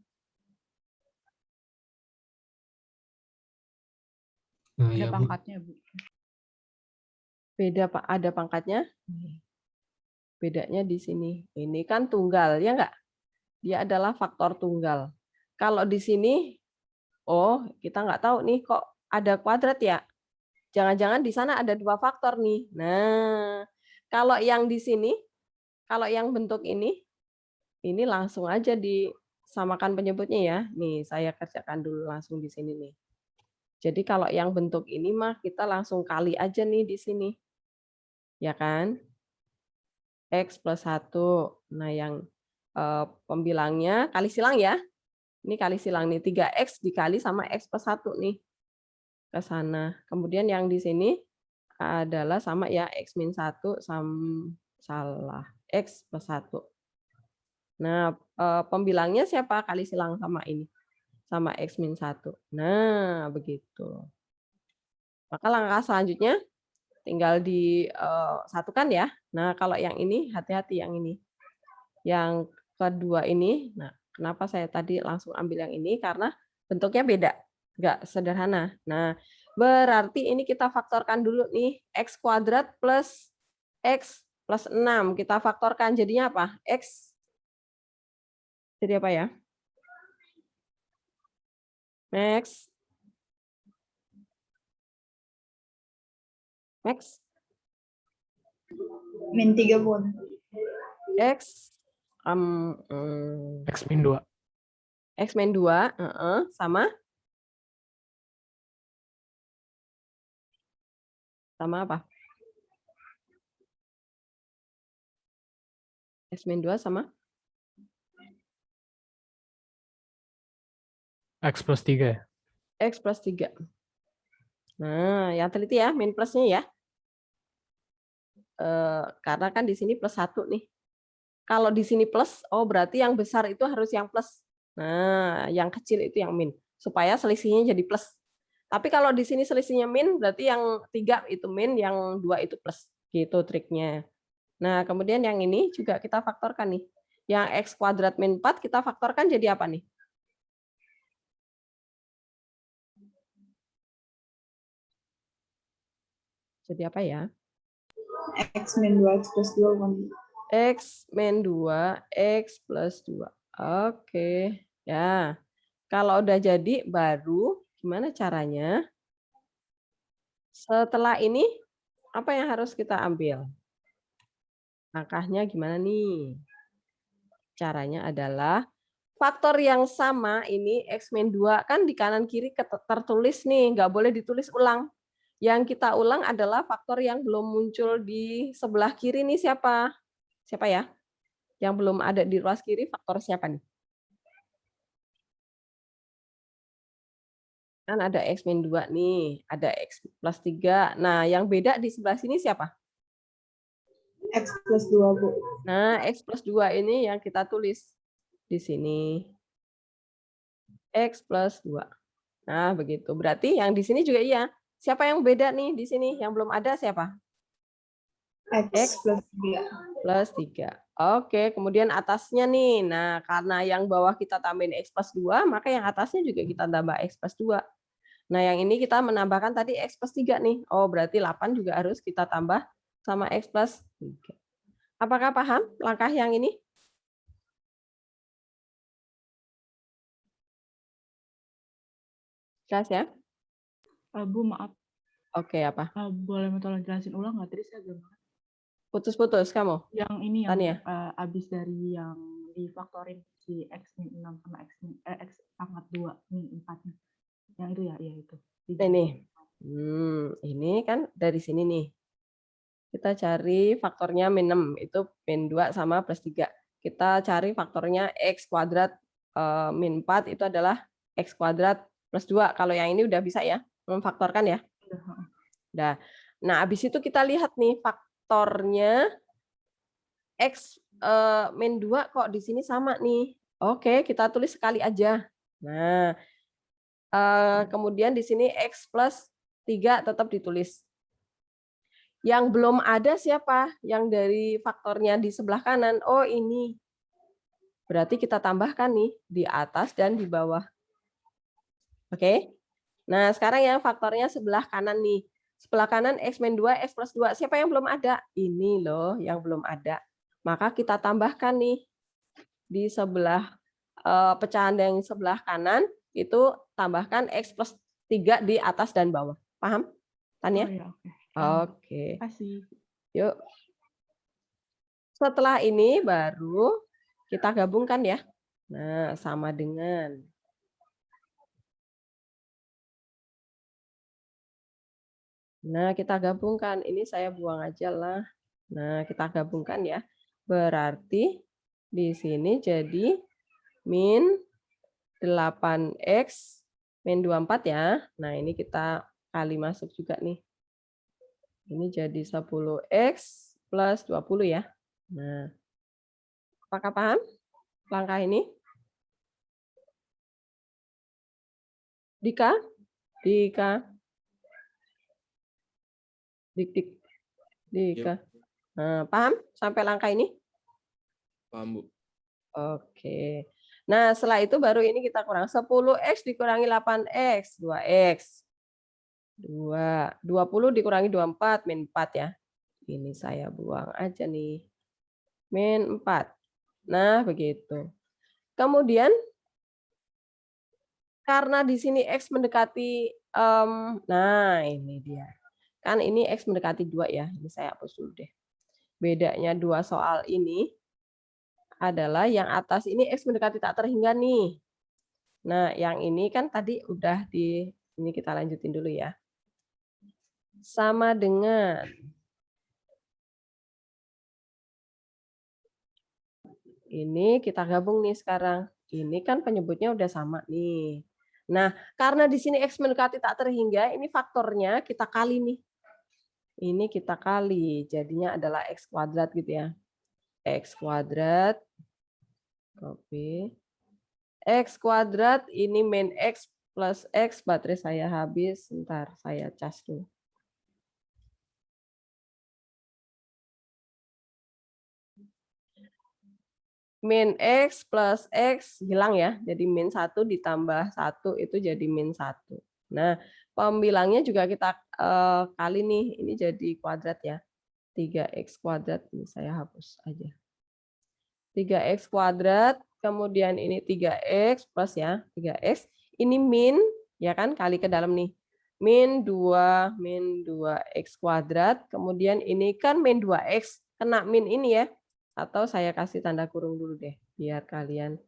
Ada pangkatnya, Bu. Beda Pak, ada pangkatnya. Bedanya di sini. Ini kan tunggal, ya enggak? Dia adalah faktor tunggal. Kalau di sini, oh kita nggak tahu nih kok ada kuadrat ya. Jangan-jangan di sana ada 2 faktor nih. Nah, kalau yang di sini, kalau yang bentuk ini langsung aja disamakan penyebutnya ya. Nih, saya kerjakan dulu langsung di sini nih. Jadi kalau yang bentuk ini mah kita langsung kali aja nih di sini. Ya kan? X plus 1. Nah, yang pembilangnya kali silang ya. Ini kali silang nih, 3X dikali sama X plus 1 nih. Ke sana. Kemudian yang di sini adalah sama ya, X min 1 salah, X plus 1. Nah, pembilangnya siapa? Kali silang sama ini. Sama X min 1. Nah, begitu. Maka langkah selanjutnya tinggal disatukan ya. Nah, kalau yang ini, hati-hati yang ini. Yang kedua ini, nah kenapa saya tadi langsung ambil yang ini? Karena bentuknya beda, nggak sederhana. Nah, berarti ini kita faktorkan dulu nih, X kuadrat plus X plus 6. Kita faktorkan, jadinya apa? X jadi apa ya? Max. Max. Min 3 Bu. X. X min 2. X min 2. Sama? Sama apa? X min 2 sama? X plus 3 ya? X plus 3. Nah, yang teliti ya, min plusnya ya. Karena kan di sini plus 1 nih. Kalau di sini plus, oh berarti yang besar itu harus yang plus. Nah, yang kecil itu yang min. Supaya selisihnya jadi plus. Tapi kalau di sini selisihnya min, berarti yang 3 itu min, yang 2 itu plus. Gitu triknya. Nah, kemudian yang ini juga kita faktorkan nih. Yang X kuadrat min 4 kita faktorkan jadi apa nih? Jadi apa ya? X min 2, X plus 2 bukan, Bu? X min 2, X plus 2. Oke. Ya. Kalau udah jadi, baru gimana caranya? Setelah ini, apa yang harus kita ambil? Langkahnya gimana nih? Caranya adalah faktor yang sama ini X min 2 kan di kanan kiri tertulis nih, nggak boleh ditulis ulang. Yang kita ulang adalah faktor yang belum muncul di sebelah kiri nih siapa? Siapa ya? Yang belum ada di ruas kiri faktor siapa nih? Kan ada X min 2 nih, ada X plus 3. Nah, yang beda di sebelah sini siapa? X plus 2, Bu. Nah, X plus 2 ini yang kita tulis di sini. X plus 2. Nah, begitu. Berarti yang di sini juga iya. Siapa yang beda nih di sini? Yang belum ada siapa? X plus 3. Plus 3. Oke, kemudian atasnya nih. Nah, karena yang bawah kita tambahin X plus 2, maka yang atasnya juga kita tambah X plus 2. Nah, yang ini kita menambahkan tadi X plus 3 nih. Oh, berarti 8 juga harus kita tambah sama X plus 3. Apakah paham langkah yang ini? Jelas ya? Bu, maaf. Oke, apa? Boleh tolong jelasin ulang nggak? Tadi saya agak Putus-putus kamu? yang ini yang Tania? abis dari yang difaktorin si X min 6 sama X pangkat 2 min 4-nya. Yang itu ya, iya itu. Ini. Ini kan dari sini nih. Kita cari faktornya min 6, itu min 2 sama plus 3. Kita cari faktornya X kuadrat min 4 itu adalah X kuadrat plus 2. Kalau yang ini udah bisa ya, memfaktorkan ya. Nah, habis itu kita lihat nih faktornya X min 2 kok di sini sama nih. Oke, kita tulis sekali aja. Nah, kemudian di sini X plus 3 tetap ditulis. Yang belum ada siapa? Yang dari faktornya di sebelah kanan. Oh, ini. Berarti kita tambahkan nih di atas dan di bawah. Oke. Nah, sekarang yang faktornya sebelah kanan nih. Sebelah kanan X min 2, X plus 2. Siapa yang belum ada? Ini loh yang belum ada. Maka kita tambahkan nih di sebelah pecahan yang sebelah kanan itu tambahkan X plus 3 di atas dan bawah. Paham? Tania? Oh, ya, oke. Oke. Kasih. Yuk. Setelah ini baru kita gabungkan ya. Nah, sama dengan. Nah, kita gabungkan. Ini saya buang aja lah. Nah, kita gabungkan ya. Berarti di sini jadi min 8X min 24 ya. Nah, ini kita kali masuk juga nih. Ini jadi 10X plus 20 ya. Nah, apakah paham langkah ini? Dika? Dika. Nah, paham sampai langkah ini? Paham, Bu. Oke. Nah, setelah itu baru ini kita kurang 10X dikurangi 8X, 2X. 20 dikurangi 24, min 4 ya. Ini saya buang aja nih. Min 4. Nah, begitu. Kemudian, karena di sini X mendekati, nah ini dia. Kan ini X mendekati 2 ya. Ini saya hapus dulu deh. Bedanya dua soal ini adalah yang atas ini X mendekati tak terhingga nih. Nah, yang ini kan tadi udah ini kita lanjutin dulu ya. Sama dengan ini kita gabung nih sekarang. Ini kan penyebutnya udah sama nih. Nah, karena di sini X mendekati tak terhingga, ini faktornya kita kali nih. Ini kita kali, jadinya adalah X kuadrat gitu ya. X kuadrat, copy. X kuadrat, ini min X plus X, baterai saya habis. Bentar, saya cas dulu. min X plus X hilang ya. Jadi min 1 ditambah 1 itu jadi min 1. Nah, pembilangnya juga kita kali nih. Ini jadi kuadrat ya. 3X kuadrat. Ini saya hapus aja. 3X kuadrat. Kemudian ini 3X plus ya. 3X. Ini min. Ya kan? Kali ke dalam nih. Min 2X kuadrat. Kemudian ini kan min 2X. Kena min ini ya. Atau saya kasih tanda kurung dulu deh, biar kalian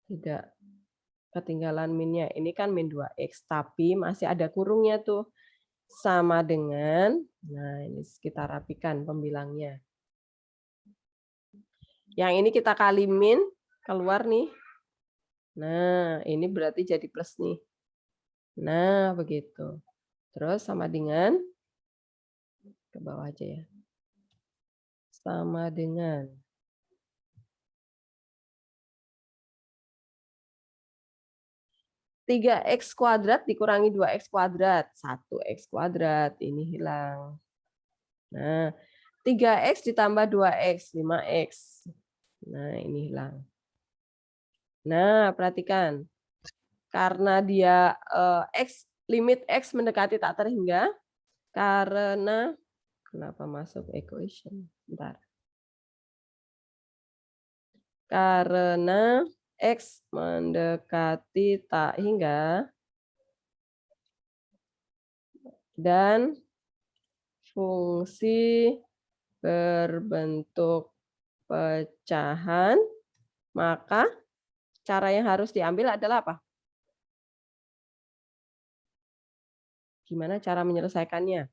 tidak ketinggalan minnya. Ini kan min 2X, tapi masih ada kurungnya tuh. Sama dengan, nah ini kita rapikan pembilangnya. Yang ini kita kali min, keluar nih. Nah, ini berarti jadi plus nih. Nah, begitu. Terus sama dengan, ke bawah aja ya. Sama dengan 3X kuadrat dikurangi 2X kuadrat. 1X kuadrat, ini hilang. Nah, 3X ditambah 2X, 5X. Nah, ini hilang. Nah, perhatikan. Karena dia limit X mendekati tak terhingga, karena, kenapa masuk equation? Bentar. Karena X mendekati tak hingga dan fungsi berbentuk pecahan, maka cara yang harus diambil adalah apa? Gimana cara menyelesaikannya?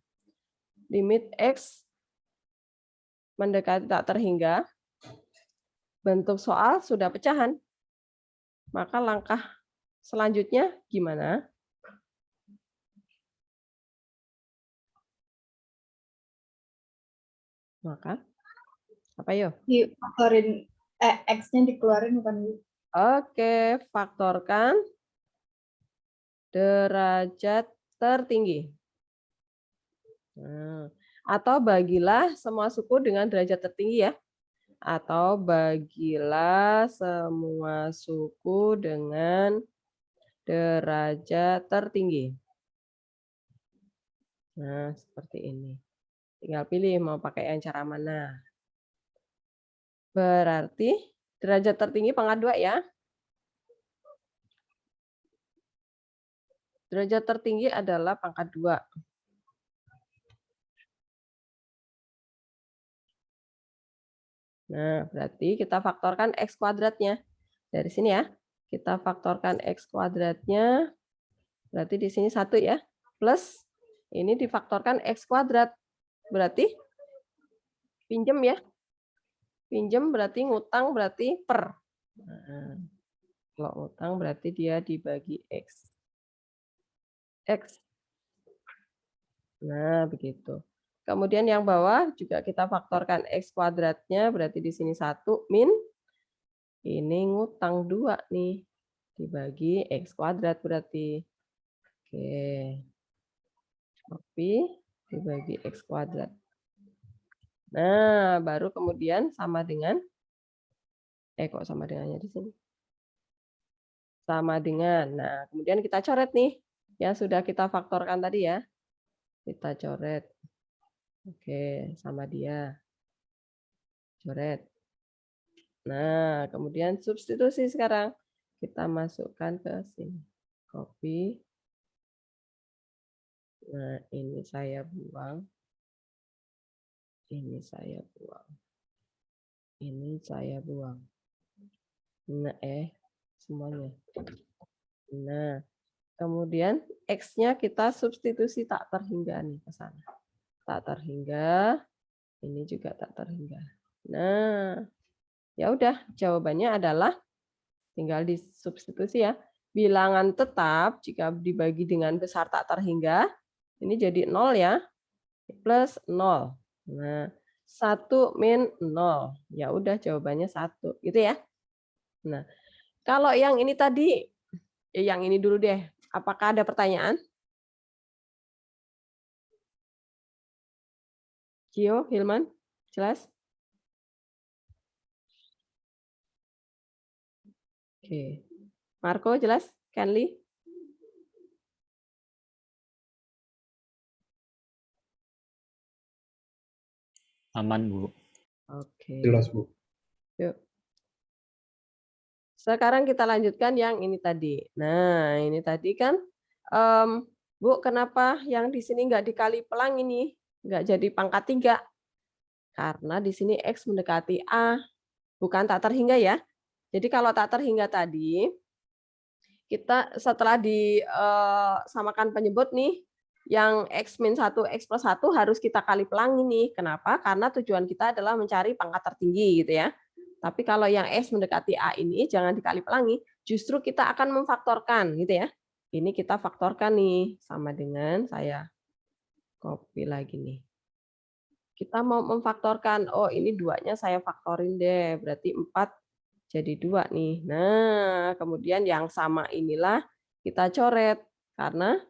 Limit X mendekati tak terhingga, bentuk soal sudah pecahan. Maka langkah selanjutnya gimana? Maka apa yuk? Difaktorin X-nya dikeluarin bukan Bu? Oke, faktorkan derajat tertinggi. Nah, atau bagilah semua suku dengan derajat tertinggi ya. Atau bagilah semua suku dengan derajat tertinggi. Nah, seperti ini. Tinggal pilih mau pakai yang cara mana. Berarti derajat tertinggi pangkat 2 ya. Derajat tertinggi adalah pangkat 2. Nah, berarti kita faktorkan X kuadratnya. Dari sini ya. Kita faktorkan X kuadratnya. Berarti di sini 1 ya. Plus, ini difaktorkan X kuadrat. Berarti pinjem ya. Pinjem berarti ngutang berarti per. Nah, kalau ngutang berarti dia dibagi X. X. Nah, begitu. Kemudian yang bawah juga kita faktorkan X kuadratnya, berarti di sini 1 min, ini ngutang 2 nih, dibagi X kuadrat berarti. Oke. Copy, dibagi X kuadrat. Nah, baru kemudian sama dengan, kok sama dengannya di sini? Sama dengan, nah kemudian kita coret nih, yang sudah kita faktorkan tadi ya. Kita coret. Oke, sama dia. Coret. Nah, kemudian substitusi sekarang. Kita masukkan ke sini. Copy. Nah, ini saya buang. Ini saya buang. Ini saya buang. Nah, semuanya. Nah, kemudian X-nya kita substitusi tak terhingga nih ke sana. Tak terhingga. Ini juga tak terhingga. Nah, ya udah, jawabannya adalah tinggal disubstitusi ya. Bilangan tetap jika dibagi dengan besar tak terhingga, ini jadi 0 ya, plus 0. Nah, 1 min 0. Ya udah jawabannya 1, gitu ya. Nah, kalau yang ini tadi, yang ini dulu deh. Apakah ada pertanyaan? Gio, Hilman, jelas? Oke. Marco jelas? Kenli? Aman, Bu. Oke. Jelas, Bu. Yuk. Sekarang kita lanjutkan yang ini tadi. Nah, ini tadi kan, Bu, kenapa yang di sini nggak dikali pelang ini? Nggak jadi pangkat 3? Karena di sini X mendekati A, bukan tak terhingga ya. Jadi kalau tak terhingga tadi, kita setelah disamakan penyebut nih, yang X-1, X plus 1 harus kita kali pelang ini. Kenapa? Karena tujuan kita adalah mencari pangkat tertinggi gitu ya. Tapi kalau yang X mendekati A ini jangan dikali pelangi, justru kita akan memfaktorkan gitu ya. Ini kita faktorkan nih, sama dengan saya copy lagi nih. Kita mau memfaktorkan, oh ini 2-nya saya faktorin deh, berarti 4 jadi 2 nih. Nah, kemudian yang sama inilah kita coret, karena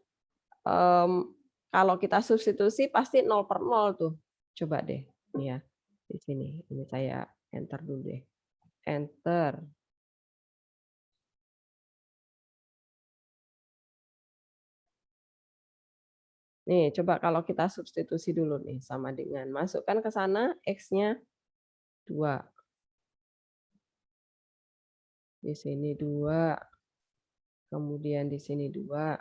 kalau kita substitusi pasti 0/0 tuh. Coba deh, nih ya, di sini. Ini saya enter dulu deh. Enter. Nih, coba kalau kita substitusi dulu nih, sama dengan masukkan ke sana X-nya 2. Di sini 2. Kemudian di sini 2.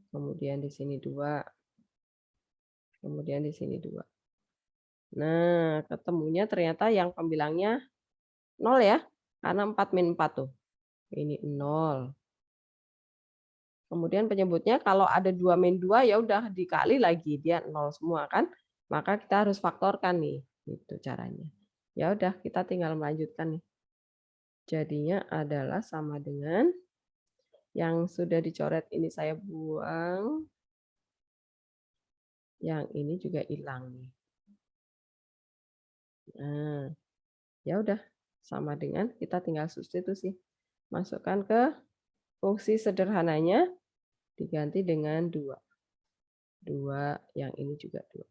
Kemudian di sini 2. Kemudian di sini 2. Nah, ketemunya ternyata yang pembilangnya 0 ya, karena 4 min 4 tuh. Ini 0. Kemudian penyebutnya kalau ada 2 min 2 ya udah dikali lagi, dia 0 semua kan. Maka kita harus faktorkan nih, itu caranya. Ya udah, kita tinggal melanjutkan nih. Jadinya adalah sama dengan yang sudah dicoret ini saya buang. Yang ini juga hilang nih. Nah, ya udah sama dengan kita tinggal substitusi. Masukkan ke fungsi sederhananya diganti dengan 2. 2 yang ini juga 2.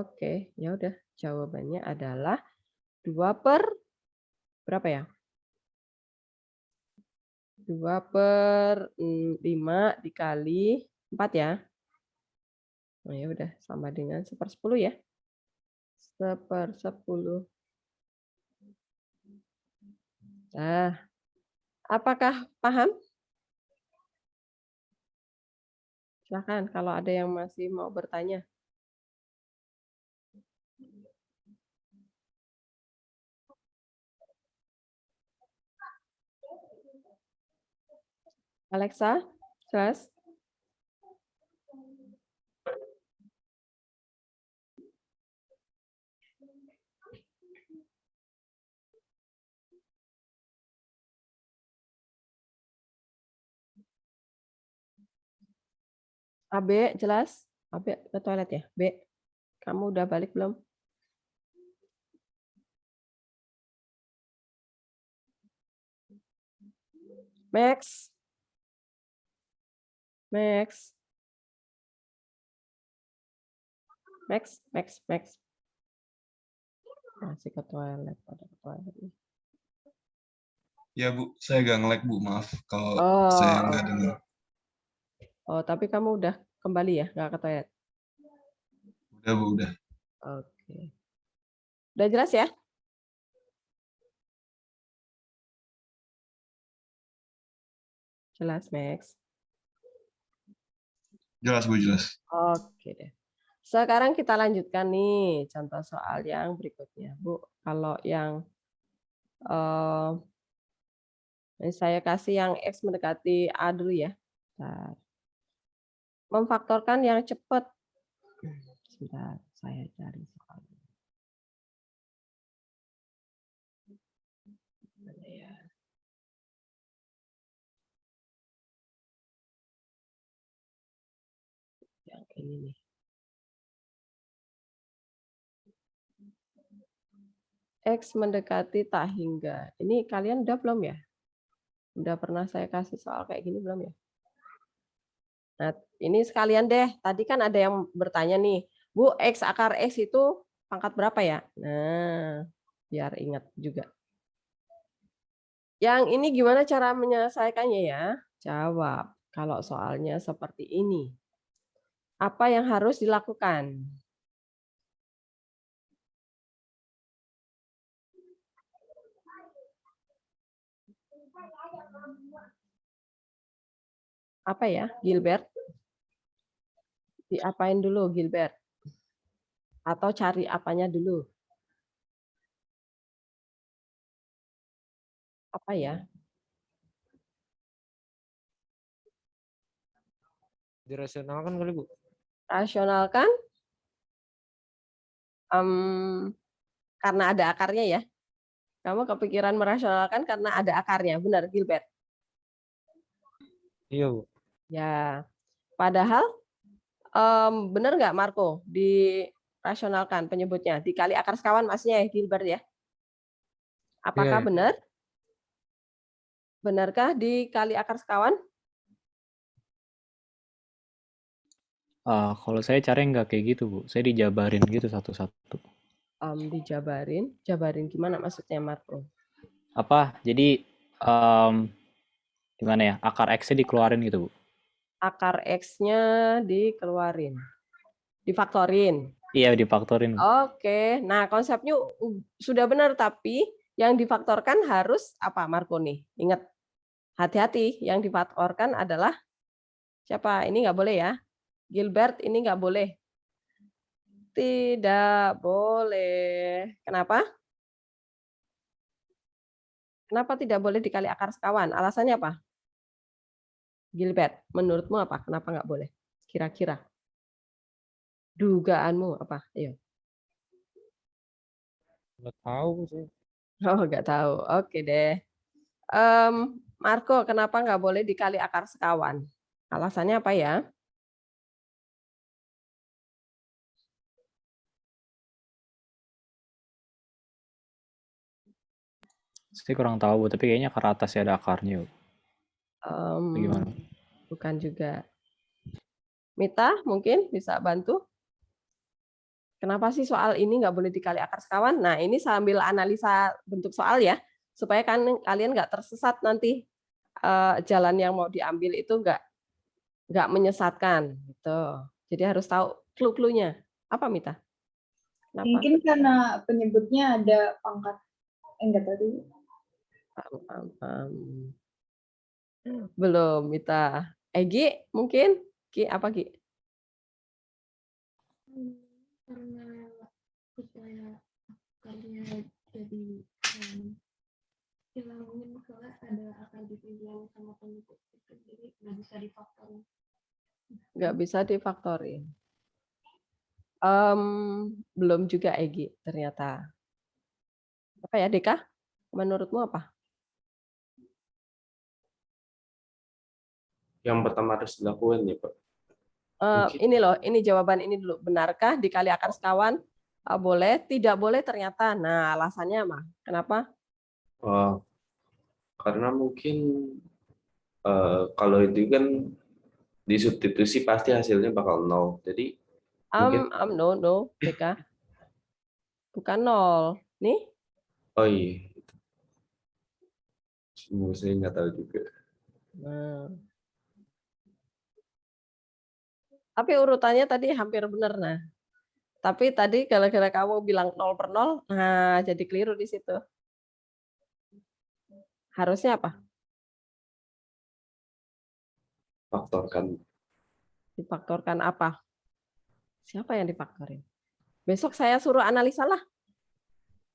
Oke, ya udah jawabannya adalah 2 per berapa ya? 2/5 dikali 4 ya. Nah, ya udah sama dengan 1/10 ya. 1/10. Nah, apakah paham? Silakan kalau ada yang masih mau bertanya. Alexa, jelas? AB jelas? AB ke toilet ya? B, kamu udah balik belum? Max? Max? Max. Masih ke toilet, pada ke toilet nih. Ya, Bu. Saya agak nge-lag, Bu. Maaf kalau saya nggak dengar. Oh, tapi kamu udah kembali ya, nggak ke toilet? Udah, Bu. Udah. Oke. Udah jelas ya? Jelas, Max? Jelas, Bu. Jelas. Oke deh. Sekarang kita lanjutkan nih contoh soal yang berikutnya, Bu. Kalau yang saya kasih yang X mendekati A dulu ya. Bentar. Memfaktorkan yang cepat. Sebentar, saya cari soalnya. Mana ya? Yang ini nih. X mendekati tak hingga. Ini kalian udah belum ya? Udah pernah saya kasih soal kayak gini belum ya? Nah, ini sekalian deh. Tadi kan ada yang bertanya nih, Bu, X akar X itu pangkat berapa ya? Nah, biar ingat juga. Yang ini gimana cara menyelesaikannya ya? Jawab. Kalau soalnya seperti ini. Apa yang harus dilakukan? Apa ya, Gilbert? Diapain dulu, Gilbert? Atau cari apanya dulu? Apa ya? Dirasionalkan kali, Bu. Rasionalkan? Karena ada akarnya ya. Kamu kepikiran merasionalkan karena ada akarnya. Benar, Gilbert? Iya, Bu. Ya. Padahal, benar nggak, Marco? Dirasionalkan penyebutnya. Dikali akar sekawan maksudnya ya, Gilbert ya? Apakah Iya. benar? Benarkah dikali akar sekawan? Kalau saya caranya nggak kayak gitu, Bu. Saya dijabarin gitu satu-satu. Jabarin gimana maksudnya, Marco? Jadi gimana ya? Akar X-nya dikeluarin gitu, Bu. Akar X-nya dikeluarin. Difaktorin. Iya, difaktorin. Oke. Nah, konsepnya sudah benar, tapi yang difaktorkan harus apa, Marco nih? Ingat, hati-hati. Yang difaktorkan adalah siapa? Ini nggak boleh ya. Gilbert, ini nggak boleh. Tidak boleh. Kenapa? Kenapa tidak boleh dikali akar sekawan? Alasannya apa? Gilbert, menurutmu apa? Kenapa nggak boleh? Kira-kira. Dugaanmu apa? Ayo. Nggak tahu sih. Oh, nggak tahu. Oke deh. Marco, kenapa nggak boleh dikali akar sekawan? Alasannya apa ya? Saya kurang tahu, Bu. Tapi kayaknya akar atasnya ada akarnya, Bu. Bagaimana? Bukan juga. Mita, mungkin bisa bantu? Kenapa sih soal ini nggak boleh dikali akar sekawan? Nah, ini sambil analisa bentuk soal ya, supaya kan kalian nggak tersesat nanti jalan yang mau diambil itu nggak menyesatkan gitu. Jadi harus tahu clue-cluenya. Apa, Mita? Kenapa? Mungkin karena penyebutnya ada pangkat. Enggak tadi. Belum, Mita. Gi, mungkin? Gi, apa Gi? Karena supaya akarnya jadi hilangin, soalnya ada akar ditinggal sama penyebut itu, jadi nggak bisa difaktorin. Nggak bisa difaktorin. Belum juga, Egi, ternyata. Apa ya, Deka? Menurutmu apa? Yang pertama harus dilakukan ya, Pak. Ini loh, ini jawaban ini dulu. Benarkah dikali akar sekawan? Boleh, tidak boleh ternyata. Nah, alasannya apa? Kenapa? Karena mungkin kalau itu kan disubstitusi pasti hasilnya bakal 0. Jadi mungkin No, Deka. Bukan 0. Nih, oh iya. Saya nggak tahu juga. nah. Tapi urutannya tadi hampir benar. Nah, tapi tadi gara-gara kamu bilang 0/0, nah jadi keliru di situ. Harusnya apa? Faktorkan. Difaktorkan apa? Siapa yang difaktorin? Besok saya suruh analisa lah.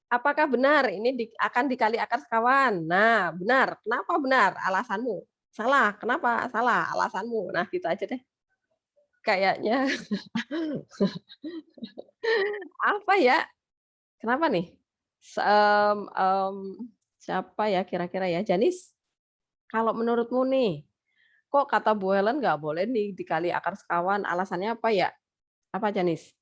Apakah benar ini akan dikali akar sekawan? Nah, benar. Kenapa benar? Alasanmu. Salah. Kenapa? Salah. Alasanmu. Nah, gitu aja deh. Kayaknya. Apa ya? Kenapa nih? Siapa ya kira-kira ya? Janis? Kalau menurutmu nih, kok kata Bu Helen nggak boleh nih dikali akar sekawan? Alasannya apa ya? Apa, Janis?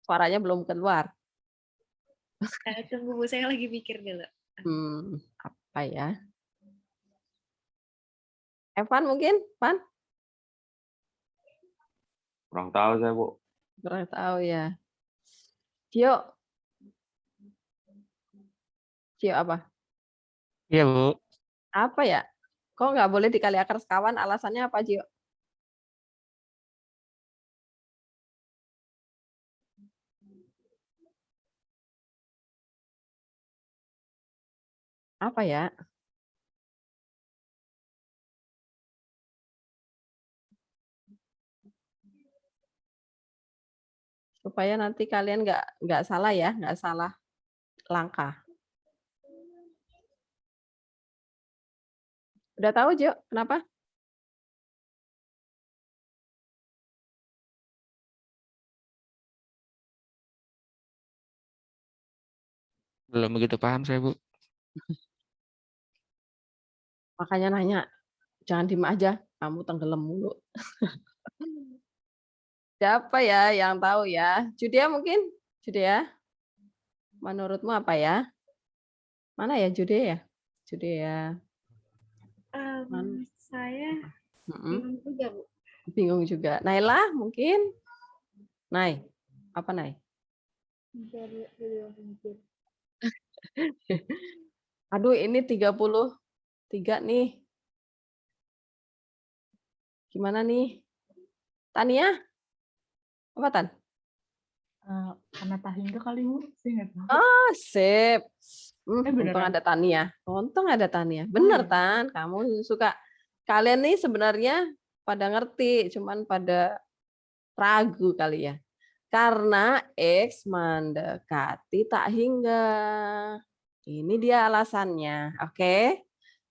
Suaranya belum keluar. Tunggu Bu, saya lagi mikir dulu. Apa ya? Evan mungkin? Pan? Kurang tahu saya, Bu. Kurang tahu ya. Dio? Cio apa? Iya, Bu. Apa ya? Kok nggak boleh dikali akar sekawan? Alasannya apa, Cio? Apa ya? Supaya nanti kalian nggak salah ya, nggak salah langkah. Udah tahu, Jo? Kenapa? Belum begitu paham saya, Bu. Makanya nanya, jangan diem aja, kamu tenggelam mulu. Siapa ya yang tahu ya? Judea mungkin? Judea? Menurutmu apa ya? Mana ya Judea ya? Judea. Mana? Saya Mm-mm. bingung juga, Bu. Bingung juga. Naila mungkin? Nai, apa Nai? Dari video mikir. Aduh, ini 33 nih. Gimana nih? Tania? Apa Tan? Karena tahingga kali Bu, saya nggak tahu. Ah, sip. Untung beneran? ada Tania. Untung ada Tania. Bener, iya. Tan. Kamu suka. Kalian nih sebenarnya pada ngerti, cuman pada ragu kali ya. Karena X mendekati tak hingga. Ini dia alasannya. Oke.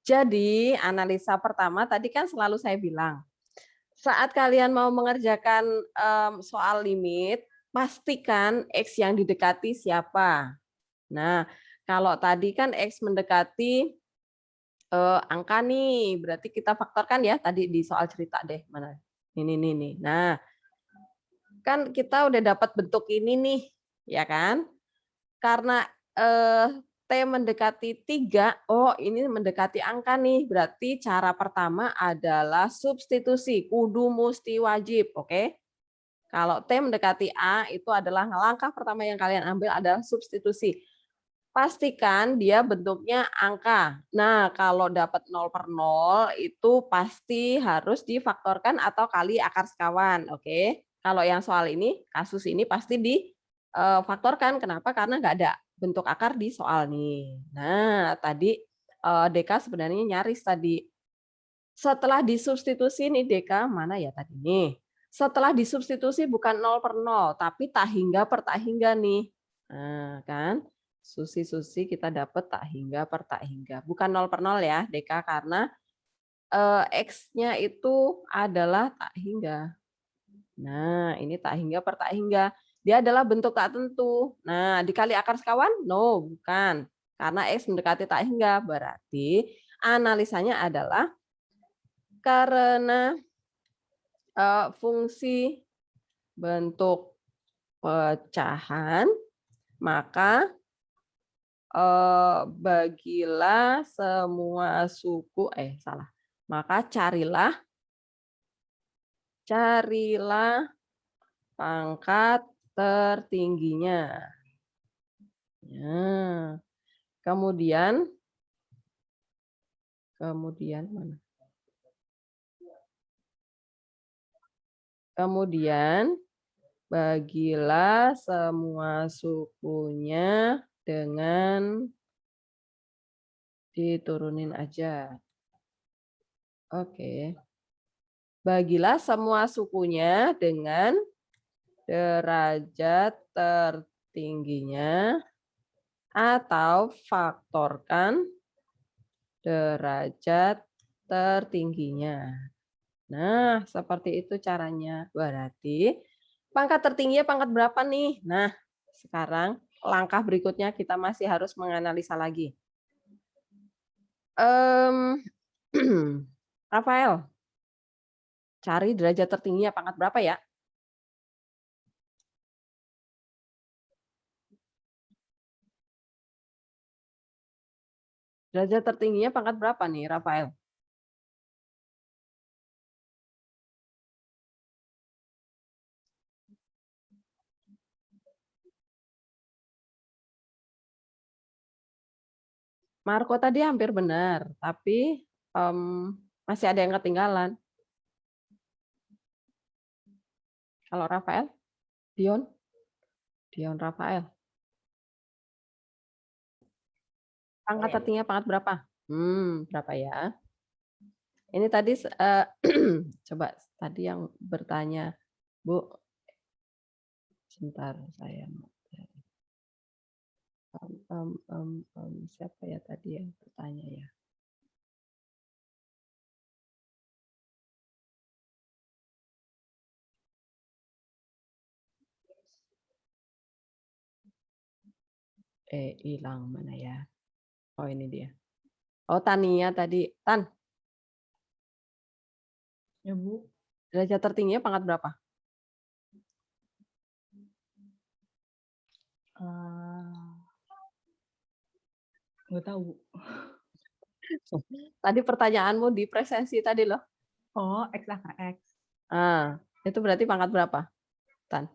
Jadi analisa pertama tadi kan selalu saya bilang. Saat kalian mau mengerjakan soal limit, pastikan X yang didekati siapa. Nah, kalau tadi kan X mendekati angka nih, berarti kita faktorkan ya tadi di soal cerita deh. Mana? Ini nih. Nah, kan kita udah dapat bentuk ini nih, ya kan? Karena T mendekati 3, oh ini mendekati angka nih, berarti cara pertama adalah substitusi, kudu musti wajib, oke? Kalau T mendekati A, itu adalah langkah pertama yang kalian ambil adalah substitusi. Pastikan dia bentuknya angka. Nah, kalau dapat 0/0 itu pasti harus difaktorkan atau kali akar sekawan, oke? Kalau yang soal ini, kasus ini pasti difaktorkan. Kenapa? Karena nggak ada bentuk akar di soal nih. Nah, tadi Deka sebenarnya nyaris tadi. Setelah disubstitusi nih Deka, mana ya tadi nih? Setelah disubstitusi bukan 0/0, tapi tak hingga per tak hingga nih. Nah, kan? Susi kita dapat tak hingga per tak hingga. Bukan 0/0 ya, Deka, karena X-nya itu adalah tak hingga. Nah, ini tak hingga per tak hingga. Dia adalah bentuk tak tentu. Nah, dikali akar sekawan? No, bukan. Karena X mendekati tak hingga. Berarti analisanya adalah karena fungsi bentuk pecahan, maka bagilah semua suku, maka carilah pangkat tertingginya. Nah, kemudian mana? Kemudian bagilah semua sukunya dengan diturunin aja. Oke. Bagilah semua sukunya dengan derajat tertingginya atau faktorkan derajat tertingginya. Nah, seperti itu caranya. Berarti pangkat tertingginya pangkat berapa nih? Nah, sekarang langkah berikutnya kita masih harus menganalisa lagi. Rafael, cari derajat tertingginya pangkat berapa ya? Derajat tertingginya pangkat berapa nih, Rafael? Marco tadi hampir benar, tapi masih ada yang ketinggalan. Kalau Rafael, Dion Rafael. Pangkat tertingginya pangkat berapa? Berapa ya? Ini tadi coba tadi yang bertanya, Bu. Sebentar saya mau siapa ya tadi yang bertanya ya? Hilang mana ya? Oh, ini dia. Oh, Tania tadi. Tan. Ya, Bu. Derajat tertingginya pangkat berapa? Nggak tahu, Bu. Tadi pertanyaanmu di presensi tadi loh. Oh, XAKX. Itu berarti pangkat berapa? Tan.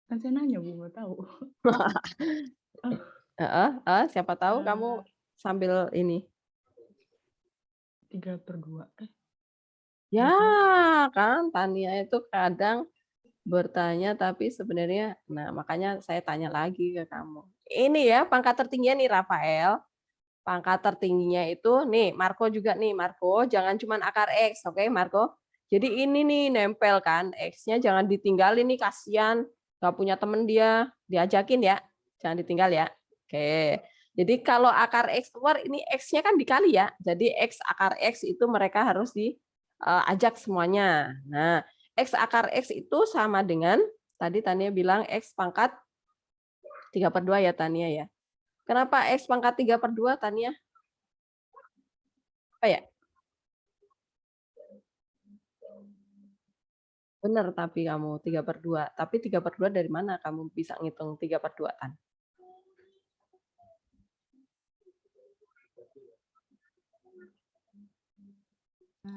Kan saya nanya, Bu, nggak tahu. Siapa tahu kamu sambil ini. 3/2. Ya, kan Tania itu kadang bertanya tapi sebenarnya, nah makanya saya tanya lagi ke kamu. Ini ya pangkat tertingginya nih Rafael. Pangkat tertingginya itu nih Marco juga nih Marco, jangan cuma akar X, oke Marco? Jadi ini nih nempel kan, X-nya jangan ditinggalin nih kasihan, nggak punya temen dia, diajakin ya, jangan ditinggal ya. Oke. Jadi kalau akar X keluar ini X-nya kan dikali ya. Jadi X akar X itu mereka harus diajak semuanya. Nah, X akar X itu sama dengan tadi Tania bilang X pangkat 3/2 ya Tania ya. Kenapa X pangkat 3/2 Tania? Apa ya? Benar tapi kamu 3/2. Tapi 3/2 dari mana kamu bisa ngitung 3/2 Tan?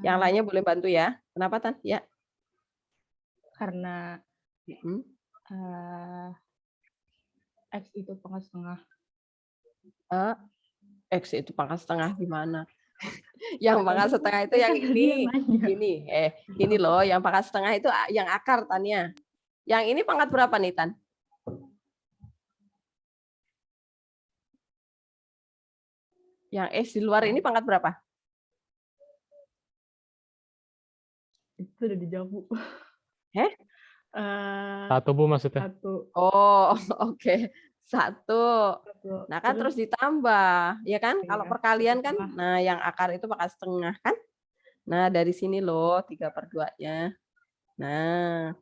Yang lainnya boleh bantu ya. Kenapa Tan? Ya. Karena X itu pangkat setengah. X itu pangkat setengah gimana? Yang pangkat setengah itu yang ini. Ini loh, yang pangkat setengah itu yang akar Tania. Yang ini pangkat berapa nih Tan? Yang X di luar ini pangkat berapa? Itu udah dijawab, Bu. Satu, Bu, maksudnya. 1. Oh, oke. 1. Nah, kan terus ditambah, ya kan? Kalau perkalian kan, nah yang akar itu pangkat setengah kan? Nah, dari sini loh 3/2-nya. Nah,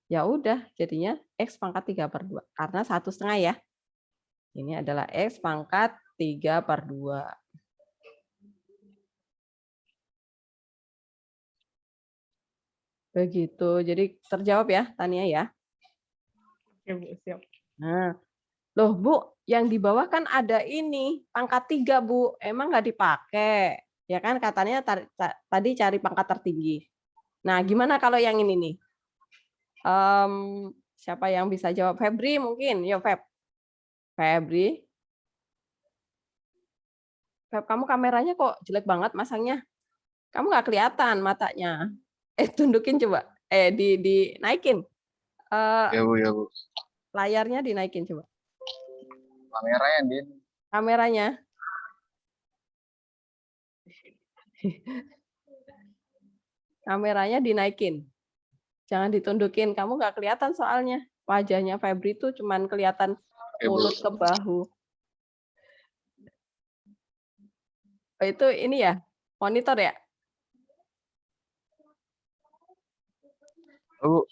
ya udah jadinya X pangkat 3/2 karena 1/2 ya. Ini adalah X pangkat 3/2. Begitu. Jadi terjawab ya, Tania ya. Oke, Bu, siap. Nah, loh Bu, yang di bawah kan ada ini, pangkat 3 Bu. Emang nggak dipakai? Ya kan katanya tadi cari pangkat tertinggi. Nah, gimana kalau yang ini nih? Siapa yang bisa jawab? Febri mungkin. Yo, Febri. Feb, kamu kameranya kok jelek banget masangnya? Kamu nggak kelihatan matanya. Tundukin coba. Dinaikin. Ya Bu, ya Bu. Layarnya dinaikin coba. Kameranya, Din. Kameranya. Kameranya dinaikin. Jangan ditundukin. Kamu nggak kelihatan soalnya. Wajahnya Febri itu cuman kelihatan mulut ke bahu. Oh, itu ini ya? Monitor ya? Bu.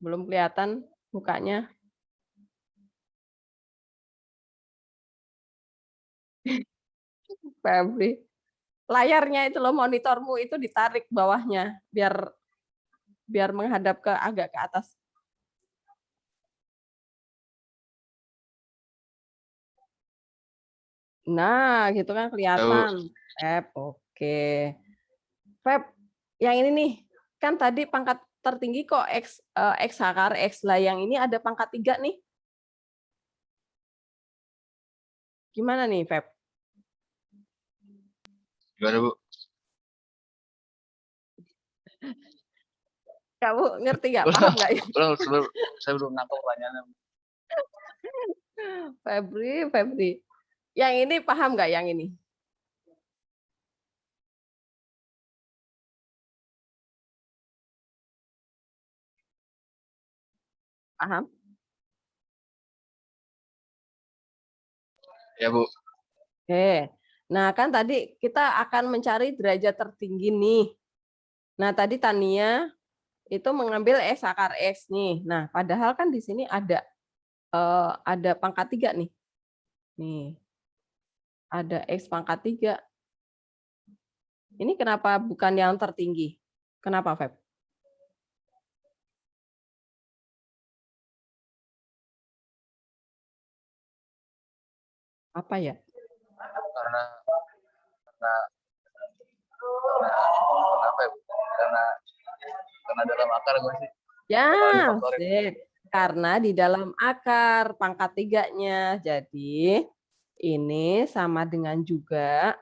Belum kelihatan mukanya. Febri. Layarnya itu loh, monitormu itu ditarik bawahnya biar menghadap agak ke atas. Nah, gitu kan kelihatan. Feb, oke. Feb, yang ini nih, kan tadi pangkat tertinggi kok X akar X lah, yang ini ada pangkat 3 nih. Gimana nih, Feb? Gimana, Bu? Kamu ngerti nggak? Paham nggak ya? Saya belum nangkep pertanyaannya. Febri. Yang ini paham nggak yang ini? Paham? Ya, Bu. Oke. Nah, kan tadi kita akan mencari derajat tertinggi nih. Nah, tadi Tania itu mengambil X akar X nih. Nah, padahal kan di sini ada pangkat 3 nih. Nih. Ada X pangkat 3. Ini kenapa bukan yang tertinggi? Kenapa, Feb? Apa ya? Karena kenapa ya, Bu? Karena dalam akar gue sih. Ya, Faktorin. sip. Karena di dalam akar pangkat 3-nya. Jadi ini sama dengan juga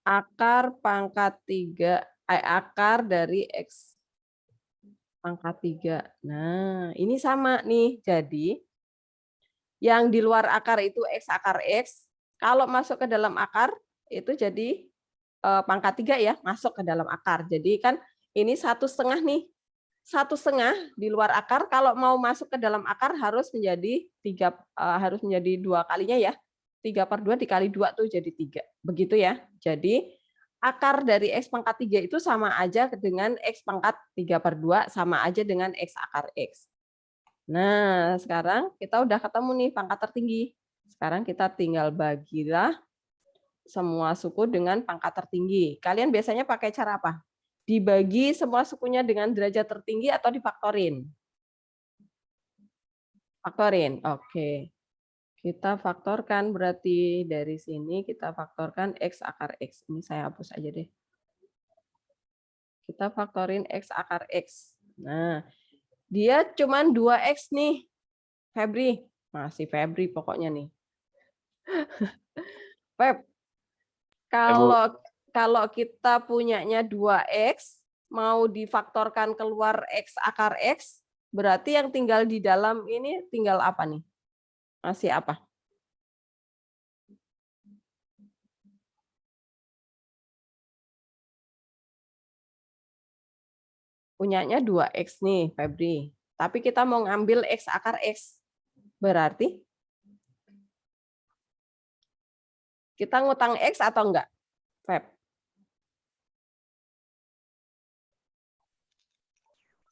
akar pangkat 3, akar dari X pangkat 3. Nah, ini sama nih. Jadi yang di luar akar itu X akar X. Kalau masuk ke dalam akar itu jadi pangkat 3 ya, masuk ke dalam akar. Jadi kan ini 1/2 nih. 1/2 di luar akar, kalau mau masuk ke dalam akar harus menjadi 2 kalinya ya. 3/2 dikali 2 tuh jadi 3. Begitu ya. Jadi akar dari X pangkat 3 itu sama aja dengan X pangkat 3/2 sama aja dengan X akar X. Nah, sekarang kita udah ketemu nih pangkat tertinggi. Sekarang kita tinggal bagilah semua suku dengan pangkat tertinggi. Kalian biasanya pakai cara apa? Dibagi semua sukunya dengan derajat tertinggi atau difaktorin? Faktorin, oke. Kita faktorkan berarti dari sini kita faktorkan X akar X. Ini saya hapus aja deh. Kita faktorin X akar X. Nah, dia cuma 2X nih. Febri, masih Febri pokoknya nih. Feb, kalau kita punyanya 2X, mau difaktorkan keluar X akar X, berarti yang tinggal di dalam ini tinggal apa nih? Masih apa? Punyanya 2X nih, Febri. Tapi kita mau ngambil X akar X. Berarti kita ngutang X atau enggak, Feb?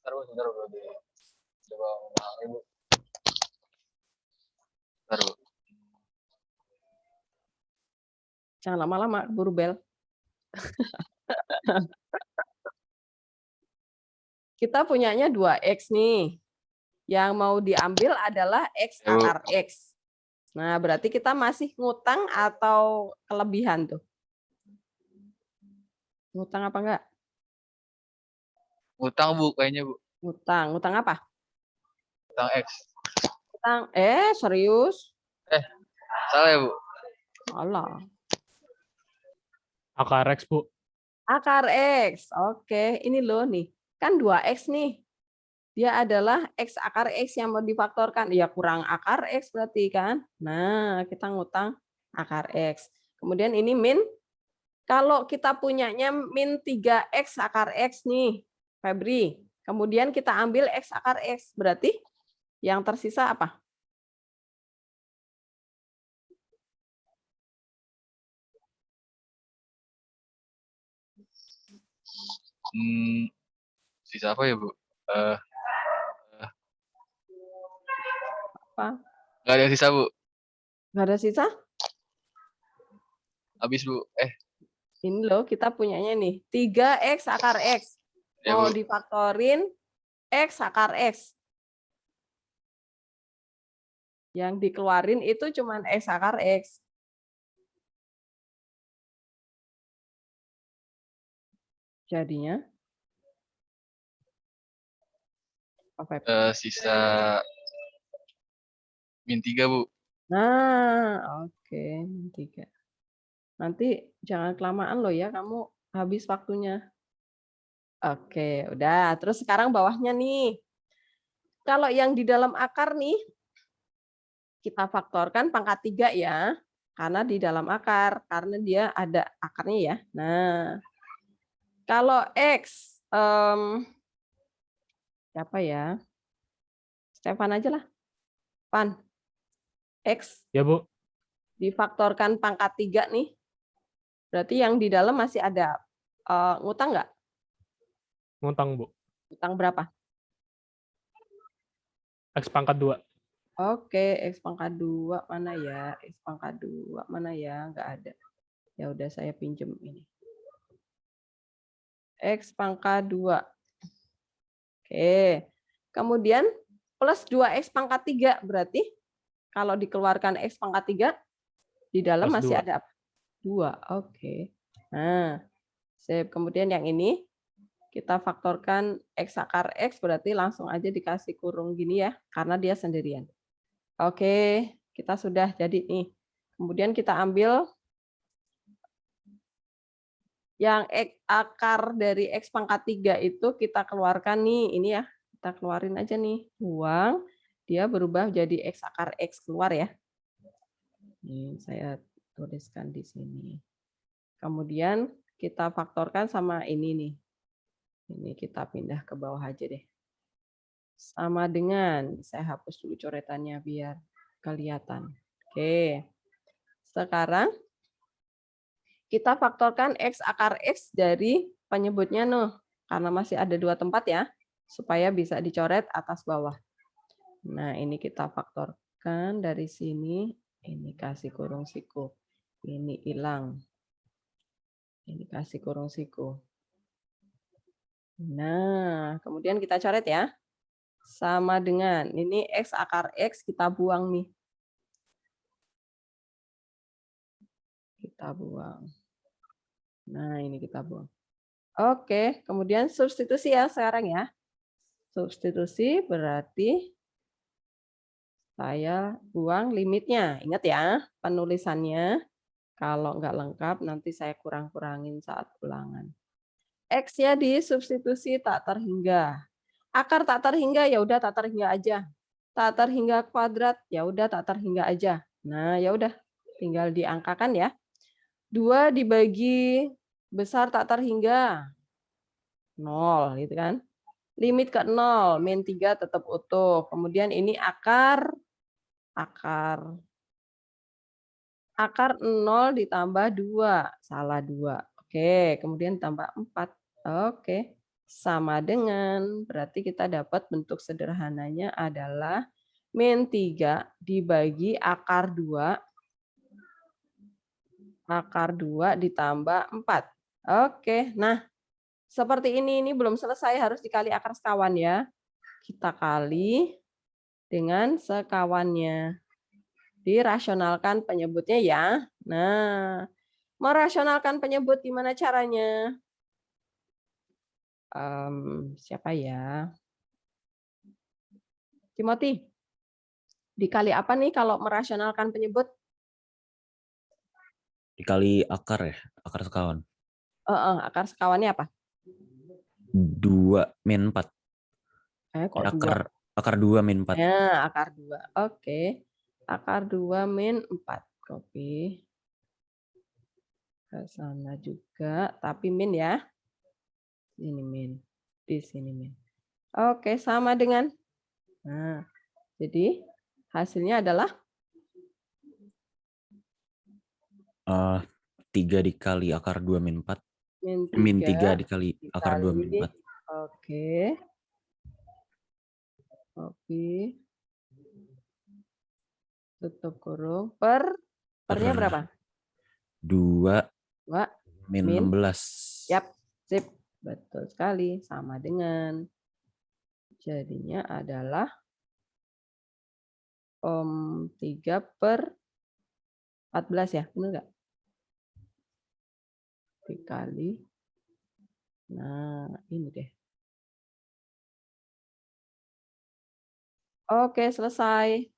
Bentar, Bu. Coba memahami, Bu. Bentar, Bu. Jangan lama-lama, buru bel. Kita punyanya 2X nih. Yang mau diambil adalah X akar X. Nah, berarti kita masih ngutang atau kelebihan tuh? Ngutang apa enggak? Ngutang, Bu, kayaknya, Bu. Ngutang. Ngutang apa? Ngutang X. Ngutang. Serius? Salah ya, Bu? Salah. Akar X, Bu. Akar X. Oke, ini loh nih. Kan 2X nih. Dia adalah X akar X yang mau difaktorkan. Ya kurang akar X berarti kan. Nah, kita ngutang akar X. Kemudian ini min. Kalau kita punyanya min 3X akar X nih, Febri. Kemudian kita ambil X akar X. Berarti yang tersisa apa? Sisa apa ya, Bu? Apa? Nggak ada yang sisa, Bu. Nggak ada sisa? Habis, Bu. Ini loh, kita punyanya nih. 3X akar X. Ya, Mau Bu. difaktorin X akar X. Yang dikeluarin itu cuma X akar X. Jadinya? Sisa min 3, Bu. Nah, oke, 3. Nanti jangan kelamaan loh ya, kamu habis waktunya. Oke, udah. Terus sekarang bawahnya nih. Kalau yang di dalam akar nih, kita faktorkan pangkat 3 ya. Karena di dalam akar, karena dia ada akarnya ya. Nah, kalau X, siapa ya? Stefan aja lah. Pan, X Ya, Bu. difaktorkan pangkat 3 nih. Berarti yang di dalam masih ada ngutang nggak? Ngutang, Bu. Ngutang berapa? X pangkat 2. Oke, X pangkat 2 mana ya? X pangkat 2 mana ya? Nggak ada. Ya udah saya pinjem ini. X pangkat 2. Oke. Kemudian plus 2X pangkat 3 berarti kalau dikeluarkan X pangkat 3 di dalam Plus masih 2. ada apa? 2. Oke. Nah, sip. Kemudian yang ini kita faktorkan X akar X berarti langsung aja dikasih kurung gini ya, karena dia sendirian. Oke, kita sudah jadi nih. Kemudian kita ambil yang X akar dari X pangkat 3 itu kita keluarkan nih, ini ya. Kita keluarin aja nih, buang. Dia berubah jadi X akar X keluar ya. Ini saya tuliskan di sini. Kemudian kita faktorkan sama ini nih. Ini kita pindah ke bawah aja deh. Sama dengan, saya hapus dulu coretannya biar kelihatan. Oke. Sekarang kita faktorkan X akar X dari penyebutnya nih. Karena masih ada 2 tempat ya. Supaya bisa dicoret atas bawah. Nah, ini kita faktorkan dari sini. Ini kasih kurung siku. Ini hilang. Ini kasih kurung siku. Nah, kemudian kita coret ya. Sama dengan, ini X akar X kita buang nih. Kita buang. Nah, ini kita buang. Oke, kemudian substitusi ya sekarang ya. Substitusi berarti saya buang limitnya. Ingat ya, penulisannya. Kalau nggak lengkap, nanti saya kurang-kurangin saat ulangan. X-nya disubstitusi tak terhingga. Akar tak terhingga, ya udah tak terhingga aja. Tak terhingga kuadrat, ya udah tak terhingga aja. Nah, ya udah, tinggal diangkakan ya. 2 dibagi besar tak terhingga. 0, gitu kan. Limit ke 0, min 3 tetap utuh. Kemudian ini akar 0 ditambah 2, salah 2. Oke, kemudian tambah 4. Oke, sama dengan, berarti kita dapat bentuk sederhananya adalah min 3 dibagi akar 2 ditambah 4. Oke, nah seperti ini belum selesai, harus dikali akar sekawan ya. Kita kali dengan sekawannya. Dirasionalkan penyebutnya ya. Nah, merasionalkan penyebut gimana caranya? Siapa ya? Timothy. Dikali apa nih kalau merasionalkan penyebut? Dikali akar ya, akar sekawan. Akar sekawannya apa? 2 min 4. Kok 2? Akar 2 min 4. Ya, akar 2. Oke. Akar 2 min 4. Copy. Ke sana juga, tapi min ya. Ini min. Di sini min. Oke, sama dengan. Nah, jadi hasilnya adalah 3 dikali akar 2 min 4. min 3 dikali akar 2 min 4. Oke. Copy. Tutup kurung. Pernya berapa? 2 min 16. Yap, sip. Betul sekali. Sama dengan. Jadinya adalah 3 per 14 ya, benar nggak? Dikali. Nah, ini deh. Oke, selesai.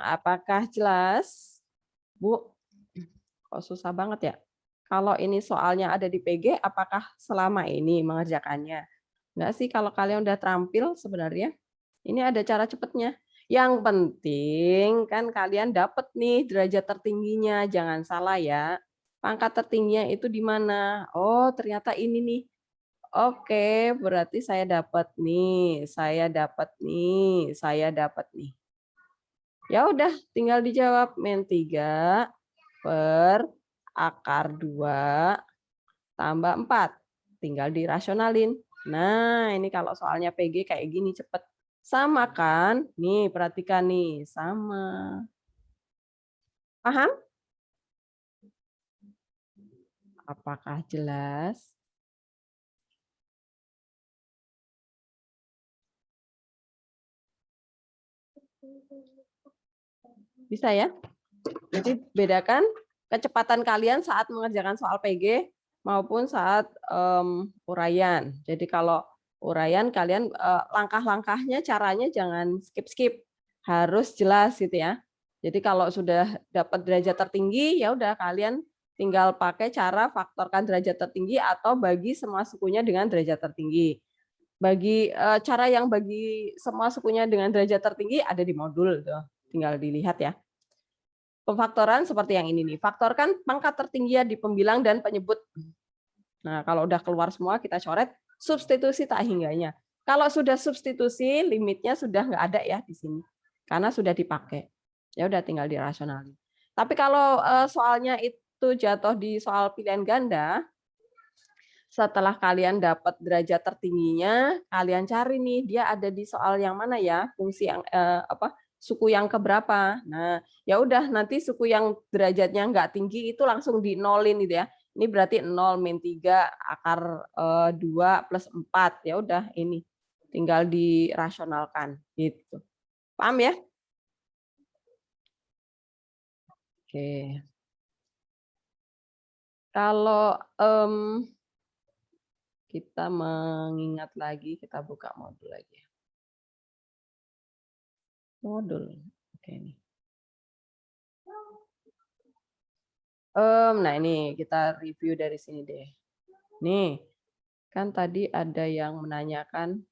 Apakah jelas? Bu, kok susah banget ya? Kalau ini soalnya ada di PG, apakah selama ini mengerjakannya? Enggak sih, kalau kalian udah terampil sebenarnya, ini ada cara cepatnya. Yang penting kan kalian dapat nih derajat tertingginya, jangan salah ya. Pangkat tertingginya itu di mana? Oh, ternyata ini nih. Oke, berarti saya dapat nih, saya dapat nih, saya dapat nih. Ya udah, tinggal dijawab min 3 per akar 2 tambah 4. Tinggal dirasionalin. Nah, ini kalau soalnya PG kayak gini cepet. Sama kan? Nih, perhatikan nih, sama. Paham? Apakah jelas? Bisa ya? Jadi bedakan kecepatan kalian saat mengerjakan soal PG maupun saat uraian. Jadi kalau uraian kalian langkah-langkahnya caranya jangan skip-skip, harus jelas gitu ya. Jadi kalau sudah dapat derajat tertinggi ya udah kalian tinggal pakai cara faktorkan derajat tertinggi atau bagi semua sukunya dengan derajat tertinggi. Bagi cara yang bagi semua sukunya dengan derajat tertinggi ada di modul tuh. Tinggal dilihat ya. Pemfaktoran seperti yang ini nih. Faktorkan pangkat tertinggi di pembilang dan penyebut. Nah, kalau udah keluar semua kita coret substitusi tak hingganya. Kalau sudah substitusi limitnya sudah nggak ada ya di sini. Karena sudah dipakai. Ya udah tinggal dirasionalin. Tapi kalau soalnya itu jatuh di soal pilihan ganda, setelah kalian dapat derajat tertingginya, kalian cari nih dia ada di soal yang mana ya, fungsi yang suku yang keberapa. Nah, ya udah nanti suku yang derajatnya nggak tinggi itu langsung dinolin gitu ya. Ini berarti 0 min 3 akar 2 plus 4. Ya udah ini tinggal dirasionalkan gitu. Paham ya? Oke. Kalau kita mengingat lagi, kita buka modul lagi. Modul, oke nih. Nah ini kita review dari sini deh. Nih, kan tadi ada yang menanyakan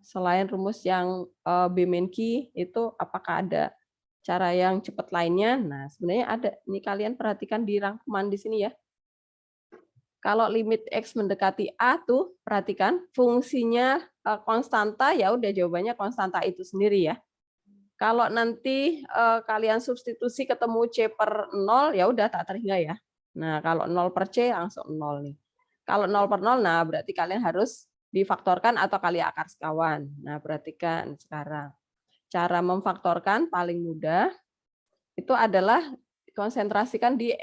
selain rumus yang Bimenki itu apakah ada cara yang cepat lainnya? Nah sebenarnya ada. Ini kalian perhatikan di rangkuman di sini ya. Kalau limit X mendekati A tuh, perhatikan fungsinya konstanta, ya udah jawabannya konstanta itu sendiri ya. Kalau nanti kalian substitusi ketemu C per 0, ya udah tak terhingga ya. Nah, kalau 0 per C langsung 0 nih. Kalau 0 per 0, nah berarti kalian harus difaktorkan atau kali akar sekawan. Nah, perhatikan sekarang. Cara memfaktorkan paling mudah itu adalah konsentrasikan di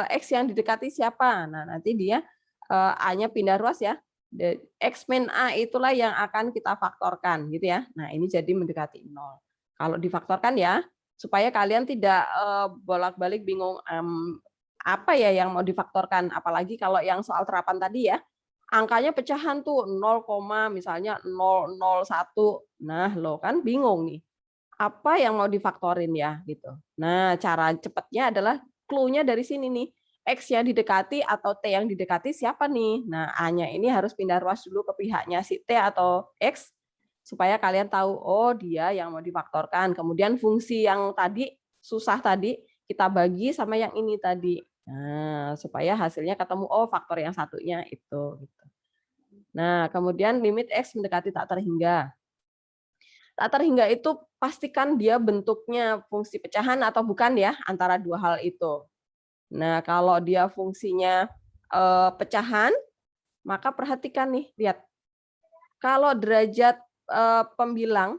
X yang didekati siapa. Nah, nanti dia A-nya pindah ruas ya. X min A itulah yang akan kita faktorkan gitu ya. Nah, ini jadi mendekati 0. Kalau difaktorkan ya, supaya kalian tidak bolak-balik bingung apa ya yang mau difaktorkan. Apalagi kalau yang soal terapan tadi ya, angkanya pecahan tuh 0, misalnya 001. Nah, lo kan bingung nih. Apa yang mau difaktorin ya gitu. Nah, cara cepatnya adalah clue-nya dari sini nih. X yang didekati atau T yang didekati siapa nih? Nah, A-nya ini harus pindah ruas dulu ke pihaknya si T atau X supaya kalian tahu, oh dia yang mau difaktorkan. Kemudian fungsi yang tadi, susah tadi, kita bagi sama yang ini tadi. Nah, supaya hasilnya ketemu, oh faktor yang satunya itu. Gitu. Nah, kemudian limit X mendekati tak terhingga. Tak terhingga itu pastikan dia bentuknya fungsi pecahan atau bukan ya, antara dua hal itu. Nah, kalau dia fungsinya pecahan, maka perhatikan nih, lihat. Kalau derajat pembilang,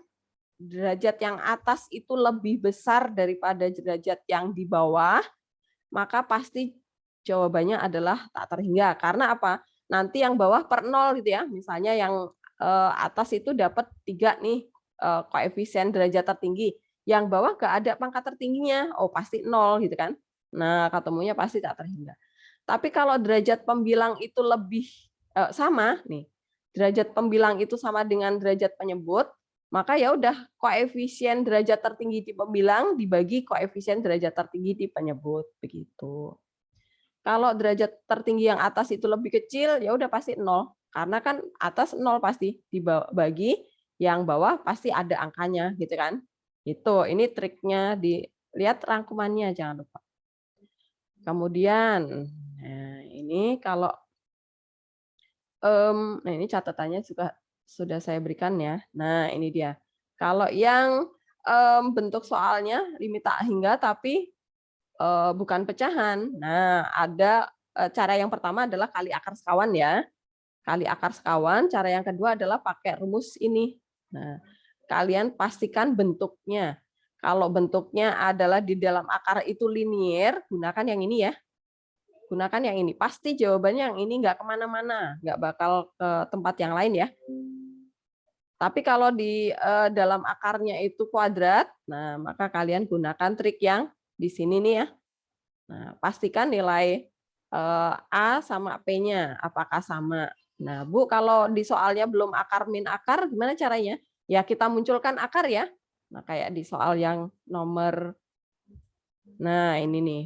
derajat yang atas itu lebih besar daripada derajat yang di bawah, maka pasti jawabannya adalah tak terhingga. Karena apa? Nanti yang bawah per 0 gitu ya. Misalnya yang atas itu dapat 3 nih koefisien derajat tertinggi. Yang bawah nggak ada pangkat tertingginya. Oh, pasti 0 gitu kan. Nah, ketemunya pasti tak terhingga. Tapi kalau derajat pembilang itu lebih sama nih. Derajat pembilang itu sama dengan derajat penyebut, maka ya udah koefisien derajat tertinggi di pembilang dibagi koefisien derajat tertinggi di penyebut begitu. Kalau derajat tertinggi yang atas itu lebih kecil ya udah pasti 0 karena kan atas 0 pasti dibagi yang bawah pasti ada angkanya gitu kan. Itu ini triknya, dilihat rangkumannya jangan lupa. Kemudian nah ini kalau nah ini catatannya juga sudah saya berikan ya. Nah, ini dia. Kalau yang bentuk soalnya limit tak hingga tapi bukan pecahan. Nah, ada cara yang pertama adalah kali akar sekawan ya. Kali akar sekawan. Cara yang kedua adalah pakai rumus ini. Nah, kalian pastikan bentuknya. Kalau bentuknya adalah di dalam akar itu linier, gunakan yang ini ya. Gunakan yang ini. Pasti jawabannya yang ini nggak kemana-mana. Nggak bakal ke tempat yang lain ya. Tapi kalau di dalam akarnya itu kuadrat, nah maka kalian gunakan trik yang di sini nih ya. Nah, pastikan nilai A sama P-nya apakah sama. Nah, Bu, kalau di soalnya belum akar min akar, gimana caranya? Ya kita munculkan akar ya. Nah, kayak di soal yang nomor, nah ini nih.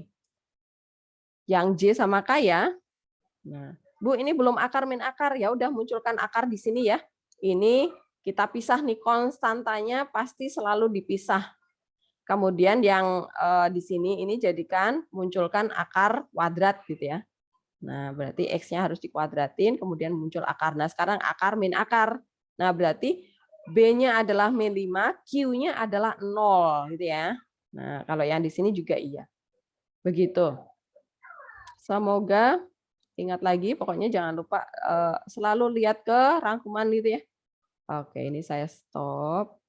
Yang J sama K ya. Nah, Bu, ini belum akar min akar, ya udah munculkan akar di sini ya. Ini kita pisah nih, konstantanya pasti selalu dipisah. Kemudian yang di sini ini jadikan munculkan akar kuadrat gitu ya. Nah, berarti X-nya harus dikuadratin, kemudian muncul akar. Nah, sekarang akar min akar. Nah, berarti B-nya adalah min 5, Q-nya adalah 0 gitu ya. Nah, kalau yang di sini juga iya. Begitu. Semoga ingat lagi, pokoknya jangan lupa selalu lihat ke rangkuman gitu ya. Oke, ini saya stop.